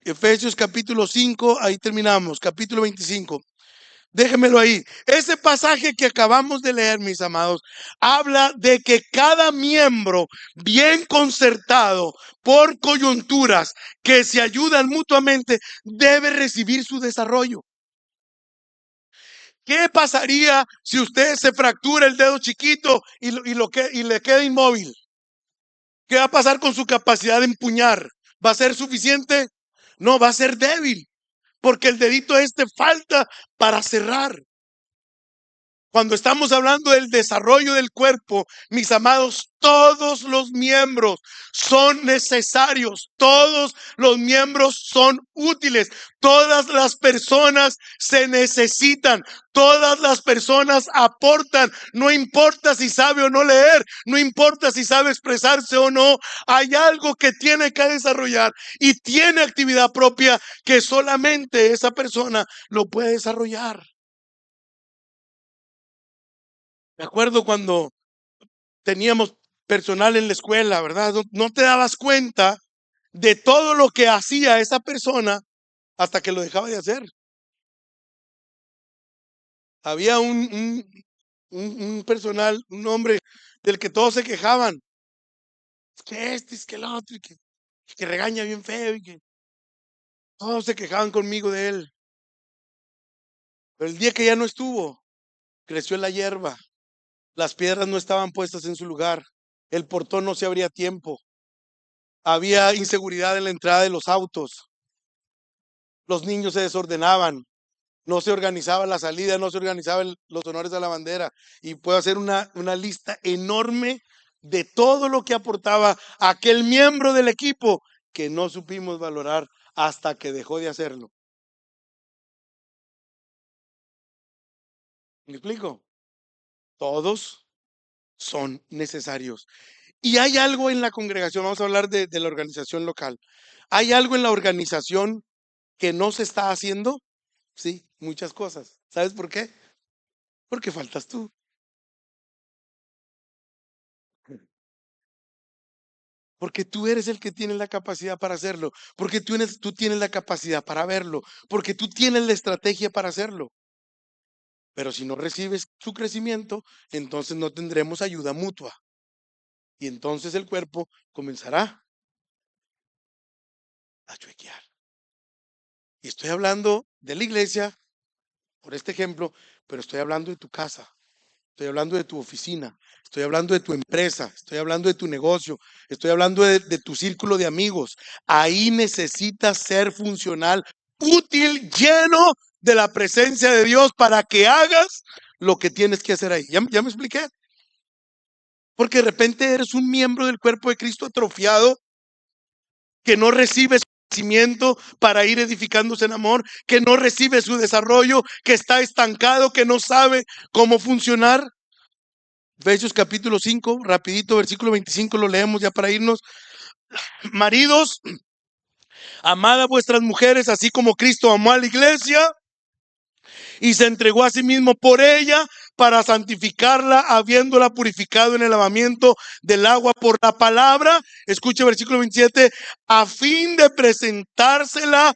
Efesios capítulo 5, ahí terminamos, capítulo 25. Déjenmelo ahí. Ese pasaje que acabamos de leer, mis amados, habla de que cada miembro bien concertado por coyunturas que se ayudan mutuamente debe recibir su desarrollo. ¿Qué pasaría si usted se fractura el dedo chiquito y le queda inmóvil? ¿Qué va a pasar con su capacidad de empuñar? ¿Va a ser suficiente? No, va a ser débil, porque el dedito falta para cerrar. Cuando estamos hablando del desarrollo del cuerpo, mis amados, todos los miembros son necesarios, todos los miembros son útiles, todas las personas se necesitan, todas las personas aportan, no importa si sabe o no leer, no importa si sabe expresarse o no, hay algo que tiene que desarrollar y tiene actividad propia que solamente esa persona lo puede desarrollar. Me acuerdo cuando teníamos personal en la escuela, ¿verdad? No te dabas cuenta de todo lo que hacía esa persona hasta que lo dejaba de hacer. Había un personal, un hombre del que todos se quejaban. Es que es que el otro, y que regaña bien feo, y que todos se quejaban conmigo de él. Pero el día que ya no estuvo, creció la hierba. Las piedras no estaban puestas en su lugar. El portón no se abría a tiempo. Había inseguridad en la entrada de los autos. Los niños se desordenaban. No se organizaba la salida, no se organizaban los honores a la bandera. Y puedo hacer una lista enorme de todo lo que aportaba aquel miembro del equipo que no supimos valorar hasta que dejó de hacerlo. ¿Me explico? Todos son necesarios. Y hay algo en la congregación, vamos a hablar de la organización local. ¿Hay algo en la organización que no se está haciendo? Sí, muchas cosas. ¿Sabes por qué? Porque faltas tú. Porque tú eres el que tiene la capacidad para hacerlo. Porque tú tienes la capacidad para verlo. Porque tú tienes la estrategia para hacerlo. Pero si no recibes su crecimiento, entonces no tendremos ayuda mutua. Y entonces el cuerpo comenzará a chuequear. Y estoy hablando de la iglesia, por este ejemplo, pero estoy hablando de tu casa. Estoy hablando de tu oficina, estoy hablando de tu empresa, estoy hablando de tu negocio, estoy hablando de tu círculo de amigos. Ahí necesitas ser funcional, útil, lleno de la presencia de Dios para que hagas lo que tienes que hacer ahí. ¿Ya me expliqué? Porque de repente eres un miembro del cuerpo de Cristo atrofiado que no recibe su crecimiento para ir edificándose en amor, que no recibe su desarrollo, que está estancado, que no sabe cómo funcionar. Efesios capítulo 5, rapidito, versículo 25, lo leemos ya para irnos. Maridos, amad a vuestras mujeres, así como Cristo amó a la iglesia y se entregó a sí mismo por ella para santificarla, habiéndola purificado en el lavamiento del agua por la palabra. Escuche versículo 27, a fin de presentársela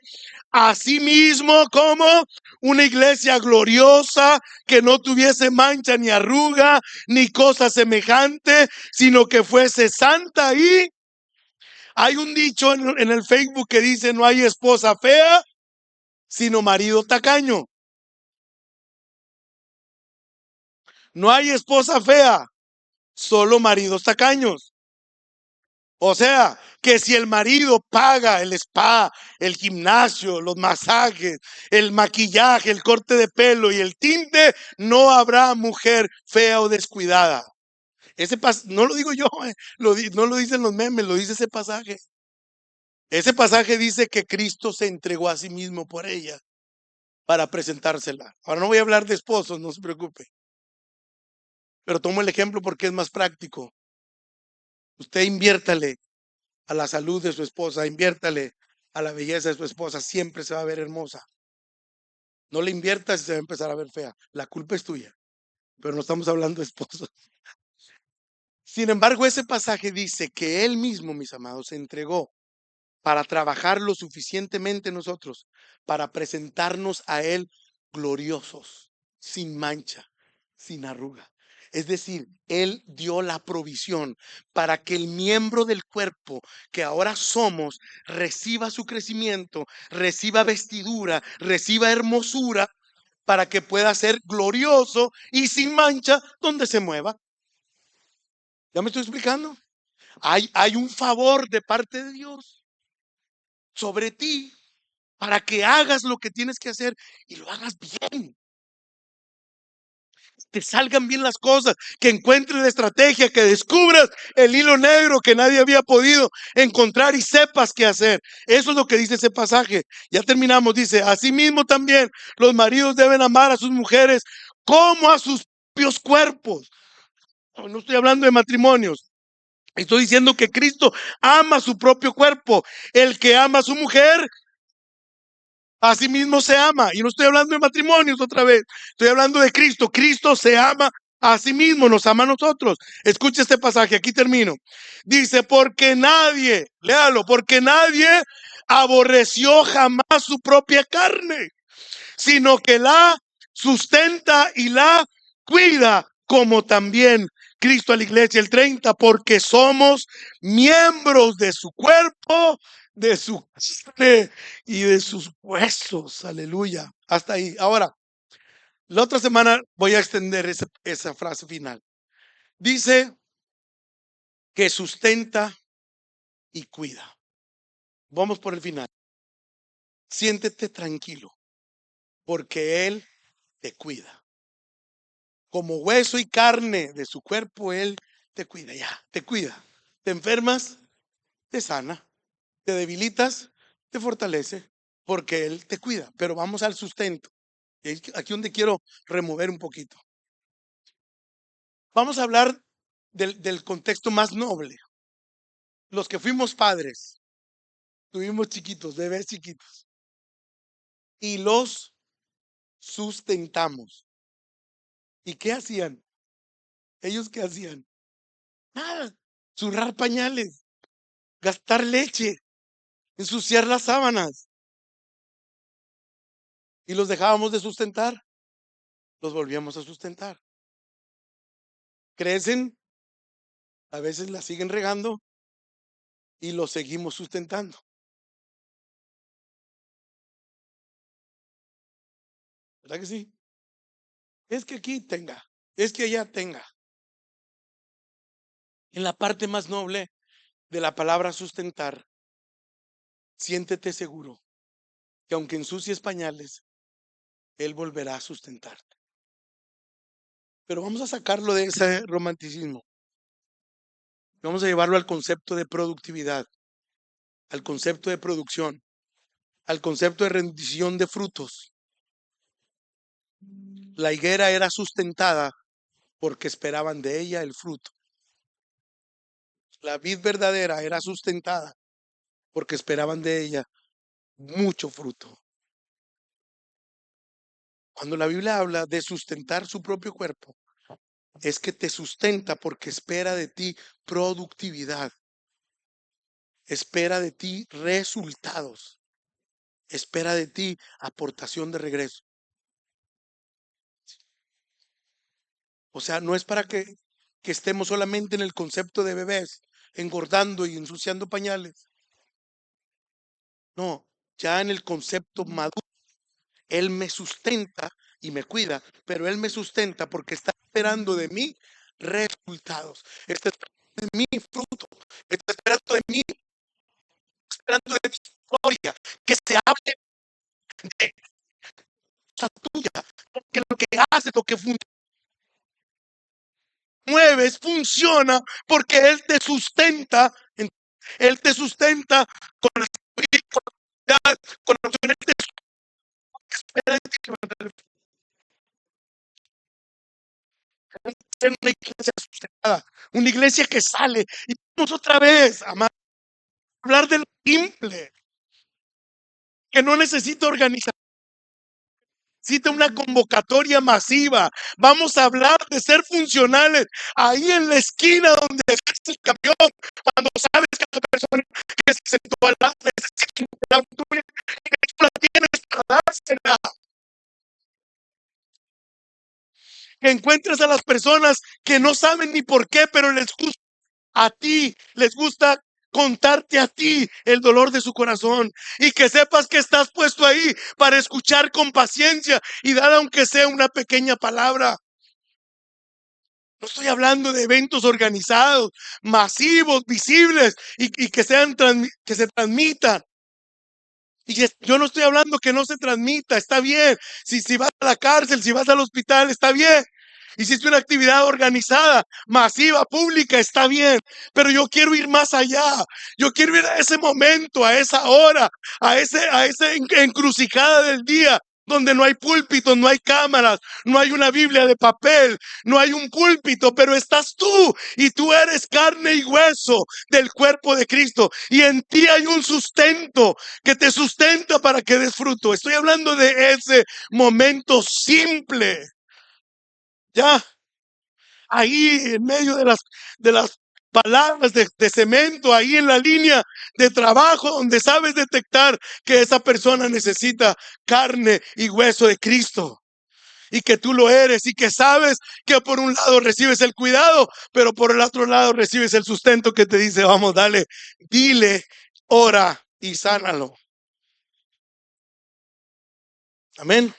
a sí mismo como una iglesia gloriosa, que no tuviese mancha ni arruga ni cosa semejante, sino que fuese santa. Y hay un dicho en el Facebook que dice: no hay esposa fea, sino marido tacaño. No hay esposa fea, solo maridos tacaños. O sea, que si el marido paga el spa, el gimnasio, los masajes, el maquillaje, el corte de pelo y el tinte, no habrá mujer fea o descuidada. No lo digo yo, no lo dicen los memes, lo dice ese pasaje. Ese pasaje dice que Cristo se entregó a sí mismo por ella para presentársela. Ahora no voy a hablar de esposos, no se preocupe. Pero tomo el ejemplo porque es más práctico. Usted inviértale a la salud de su esposa, inviértale a la belleza de su esposa, siempre se va a ver hermosa. No le inviertas y se va a empezar a ver fea. La culpa es tuya, pero no estamos hablando de esposos. Sin embargo, ese pasaje dice que Él mismo, mis amados, se entregó para trabajar lo suficientemente nosotros, para presentarnos a Él gloriosos, sin mancha, sin arruga. Es decir, Él dio la provisión para que el miembro del cuerpo que ahora somos reciba su crecimiento, reciba vestidura, reciba hermosura, para que pueda ser glorioso y sin mancha donde se mueva. ¿Ya me estoy explicando? Hay un favor de parte de Dios sobre ti para que hagas lo que tienes que hacer y lo hagas bien. Te salgan bien las cosas, que encuentres la estrategia, que descubras el hilo negro que nadie había podido encontrar y sepas qué hacer. Eso es lo que dice ese pasaje. Ya terminamos, dice, asimismo también los maridos deben amar a sus mujeres como a sus propios cuerpos. No estoy hablando de matrimonios. Estoy diciendo que Cristo ama su propio cuerpo. El que ama a su mujer, a sí mismo se ama. Y no estoy hablando de matrimonios otra vez. Estoy hablando de Cristo. Cristo se ama a sí mismo, nos ama a nosotros. Escucha este pasaje, aquí termino. Dice, porque nadie, léalo, porque nadie aborreció jamás su propia carne, sino que la sustenta y la cuida, como también Cristo a la iglesia. El 30, porque somos miembros de su cuerpo, de su carne y de sus huesos. Aleluya. Hasta ahí. Ahora, la otra semana voy a extender esa frase final. Dice que sustenta y cuida. Vamos por el final. Siéntete tranquilo, porque Él te cuida. Como hueso y carne de su cuerpo, Él te cuida, ya, te cuida. Te enfermas, te sana. Te debilitas, te fortalece, porque Él te cuida. Pero vamos al sustento. Aquí donde quiero remover un poquito. Vamos a hablar del contexto más noble. Los que fuimos padres, tuvimos chiquitos, bebés chiquitos, y los sustentamos. ¿Y qué hacían? ¿Ellos qué hacían? Nada, zurrar pañales, gastar leche, ensuciar las sábanas. Y los dejábamos de sustentar, los volvíamos a sustentar. Crecen, a veces la siguen regando y los seguimos sustentando. ¿Verdad que sí? Es que aquí tenga, es que allá tenga. En la parte más noble de la palabra sustentar, siéntete seguro que aunque ensucies pañales, Él volverá a sustentarte. Pero vamos a sacarlo de ese romanticismo. Vamos a llevarlo al concepto de productividad, al concepto de producción, al concepto de rendición de frutos. La higuera era sustentada porque esperaban de ella el fruto. La vid verdadera era sustentada porque esperaban de ella mucho fruto. Cuando la Biblia habla de sustentar su propio cuerpo, es que te sustenta porque espera de ti productividad, espera de ti resultados, espera de ti aportación de regreso. O sea, no es para que estemos solamente en el concepto de bebés, engordando y ensuciando pañales. No, ya en el concepto maduro, Él me sustenta y me cuida, pero Él me sustenta porque está esperando de mí resultados. Está esperando de mí fruto. Está esperando de mí, esperando de mi historia, que se hable de esa tuya, porque lo que hace, lo que mueves, funciona porque Él te sustenta. Él te sustenta con las con opciones de espera de ti que va a dar ser una iglesia sustentada, una iglesia que sale. Y vamos otra vez a hablar de lo simple, que no necesita organizar, necesita una convocatoria masiva. Vamos a hablar de ser funcionales ahí en la esquina donde dejaste el camión, cuando sabes que la persona que se sentó al lado necesita una tuya y que tú la tienes para dársela. Que encuentres a las personas que no saben ni por qué, pero les gusta a ti, les gusta contarte a ti el dolor de su corazón, y que sepas que estás puesto ahí para escuchar con paciencia y dar aunque sea una pequeña palabra. No estoy hablando de eventos organizados, masivos, visibles y que se transmitan. Y yo no estoy hablando que no se transmita, está bien. Si vas a la cárcel, si vas al hospital, está bien. Hiciste una actividad organizada, masiva, pública, está bien. Pero yo quiero ir más allá. Yo quiero ir a ese momento, a esa hora, a esa encrucijada del día, donde no hay púlpitos, no hay cámaras, no hay una Biblia de papel, no hay un púlpito, pero estás tú y tú eres carne y hueso del cuerpo de Cristo, y en ti hay un sustento que te sustenta para que des fruto. Estoy hablando de ese momento simple. Ya, ahí en medio de las palabras de cemento, ahí en la línea de trabajo, donde sabes detectar que esa persona necesita carne y hueso de Cristo, y que tú lo eres, y que sabes que por un lado recibes el cuidado, pero por el otro lado recibes el sustento que te dice: vamos, dale, dile, ora y sánalo. Amén.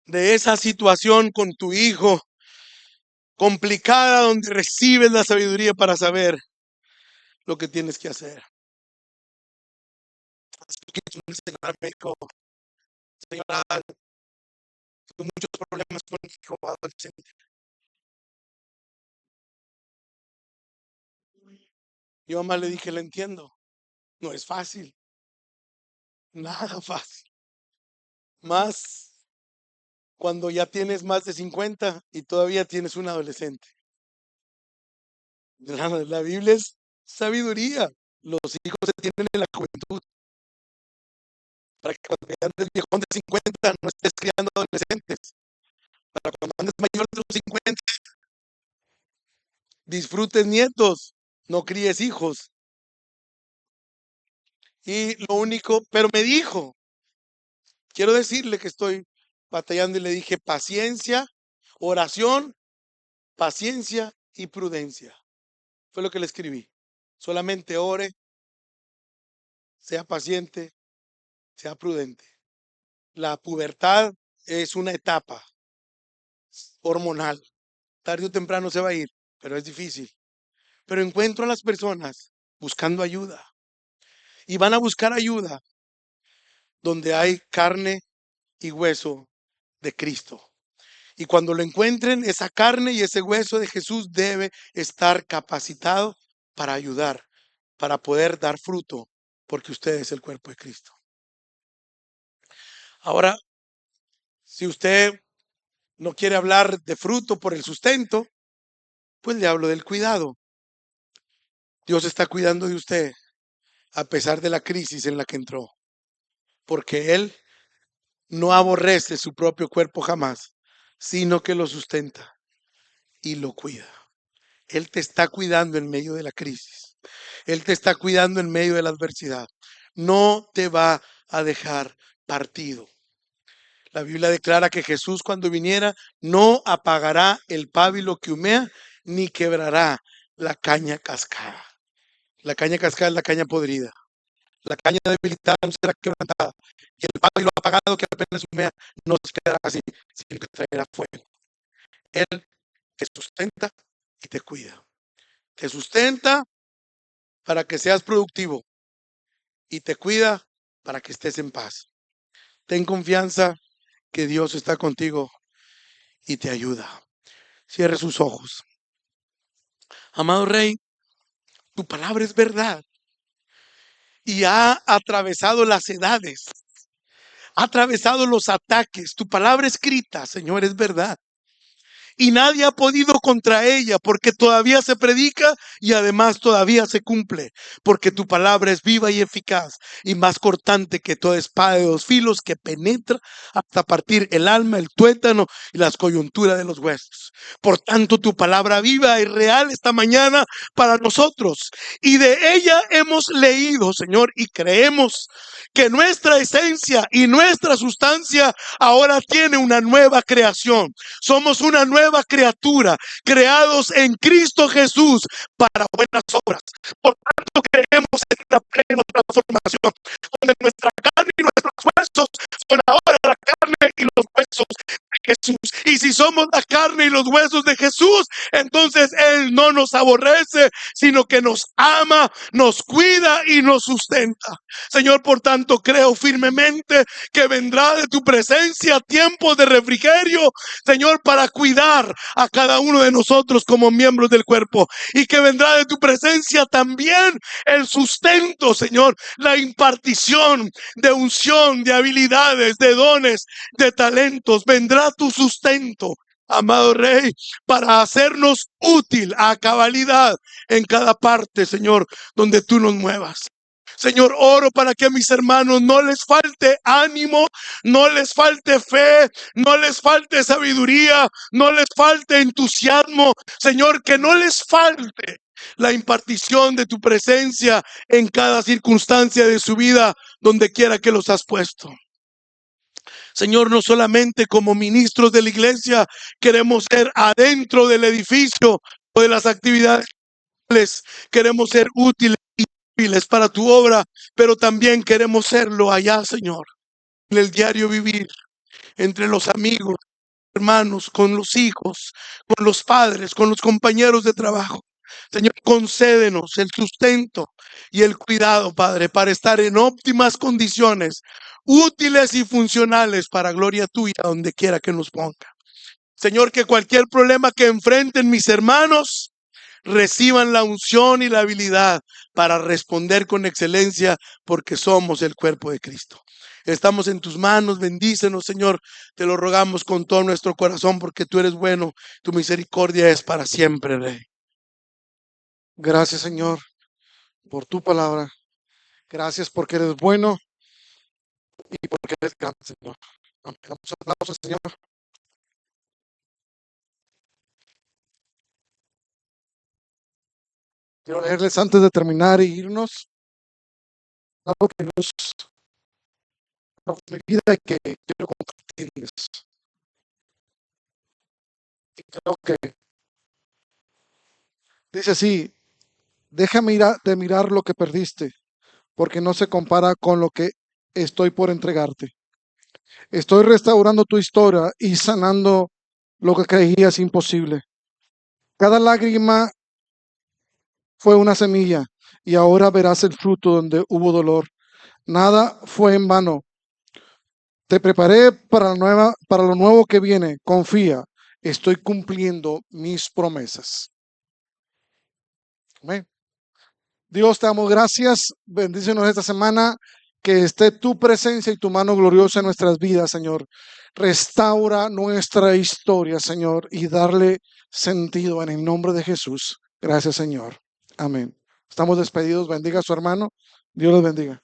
De esa situación con tu hijo complicada, donde recibes la sabiduría para saber lo que tienes que hacer. Señora, me dijo: señora, tengo muchos problemas con mi hijo adolescente. Yo mamá le dije: le entiendo, no es fácil, nada fácil. Más cuando ya tienes más de 50 y todavía tienes un adolescente. La Biblia es sabiduría. Los hijos se tienen en la juventud, para que cuando ya andes viejón de 50 no estés criando adolescentes. Para cuando andes mayor de los 50 disfrutes nietos, no críes hijos. Y lo único, pero me dijo, quiero decirle que estoy batallando, y le dije: paciencia, oración, paciencia y prudencia. Fue lo que le escribí. Solamente ore, sea paciente, sea prudente. La pubertad es una etapa hormonal. Tarde o temprano se va a ir, pero es difícil. Pero encuentro a las personas buscando ayuda, y van a buscar ayuda donde hay carne y hueso de Cristo. Y cuando lo encuentren, esa carne y ese hueso de Jesús debe estar capacitado para ayudar, para poder dar fruto, porque usted es el cuerpo de Cristo. Ahora, si usted no quiere hablar de fruto por el sustento, pues le hablo del cuidado. Dios está cuidando de usted a pesar de la crisis en la que entró, porque Él no aborrece su propio cuerpo jamás, sino que lo sustenta y lo cuida. Él te está cuidando en medio de la crisis. Él te está cuidando en medio de la adversidad. No te va a dejar partido. La Biblia declara que Jesús, cuando viniera, no apagará el pábilo que humea, ni quebrará la caña cascada. La caña cascada es la caña podrida. La caña debilitada no será quebrantada, y el pábilo apagado que apenas humea no se quedará así, sino que traerá fuego. Él te sustenta y te cuida. Te sustenta para que seas productivo, y te cuida para que estés en paz. Ten confianza que Dios está contigo y te ayuda. Cierre sus ojos. Amado Rey, tu palabra es verdad. y ha atravesado las edades, ha atravesado los ataques. Tu palabra escrita, Señor, es verdad. Y nadie ha podido contra ella, porque todavía se predica y además todavía se cumple, porque tu palabra es viva y eficaz y más cortante que toda espada de dos filos, que penetra hasta partir el alma, el tuétano y las coyunturas de los huesos. Por tanto, tu palabra viva y real esta mañana para nosotros, y de ella hemos leído, Señor, y creemos que nuestra esencia y nuestra sustancia ahora tiene una nueva creación. Somos una nueva criatura, creados en Cristo Jesús para buenas obras. Por tanto, creemos en la plena transformación, donde nuestra carne y nuestros huesos son ahora la carne y los huesos de Jesús. Y si somos la carne y los huesos de Jesús, entonces Él no nos aborrece, sino que nos ama, nos cuida y nos sustenta. Señor, por tanto, creo firmemente que vendrá de tu presencia tiempo de refrigerio, Señor, para cuidar a cada uno de nosotros como miembros del cuerpo, y que vendrá de tu presencia también el sustento, Señor, la impartición de unción, de habilidades, de dones, de talentos. Vendrá tu sustento, amado Rey, para hacernos útil a cabalidad en cada parte, Señor, donde tú nos muevas. Señor, oro para que a mis hermanos no les falte ánimo, no les falte fe, no les falte sabiduría, no les falte entusiasmo. Señor, que no les falte la impartición de tu presencia en cada circunstancia de su vida, donde quiera que los has puesto. Señor, no solamente como ministros de la iglesia queremos ser adentro del edificio o de las actividades, queremos ser útiles para tu obra, pero también queremos serlo allá, Señor, en el diario vivir, entre los amigos, hermanos, con los hijos, con los padres, con los compañeros de trabajo. Señor, concédenos el sustento y el cuidado, Padre, para estar en óptimas condiciones, útiles y funcionales para gloria tuya, donde quiera que nos ponga. Señor, que cualquier problema que enfrenten mis hermanos, reciban la unción y la habilidad para responder con excelencia, porque somos el cuerpo de Cristo. Estamos en tus manos, bendícenos, Señor, te lo rogamos con todo nuestro corazón, porque tú eres bueno, tu misericordia es para siempre, Rey. Gracias, Señor, por tu palabra. Gracias porque eres bueno y porque eres grande, Señor. Amén. Damos aplausos, Señor. Quiero leerles antes de terminar e irnos algo que nos mi vida y que quiero compartirles. Y creo que dice así: deja de mirar lo que perdiste, porque no se compara con lo que estoy por entregarte. Estoy restaurando tu historia y sanando lo que creías imposible. Cada lágrima fue una semilla y ahora verás el fruto donde hubo dolor. Nada fue en vano. Te preparé para lo nuevo que viene. Confía, estoy cumpliendo mis promesas. Amén. Dios, te damos gracias. Bendícenos esta semana. Que esté tu presencia y tu mano gloriosa en nuestras vidas, Señor. Restaura nuestra historia, Señor, y darle sentido en el nombre de Jesús. Gracias, Señor. Amén. Estamos despedidos. Bendiga a su hermano. Dios los bendiga.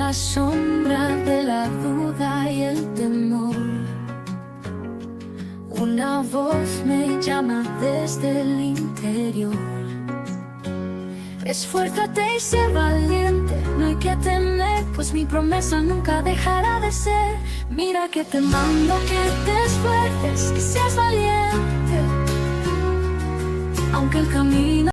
la sombra de la duda y el temor. Una voz me llama desde el interior. Esfuérzate y sé valiente, no hay que temer, pues mi promesa nunca dejará de ser. Mira que te mando que te esfuerces, que seas valiente, aunque el camino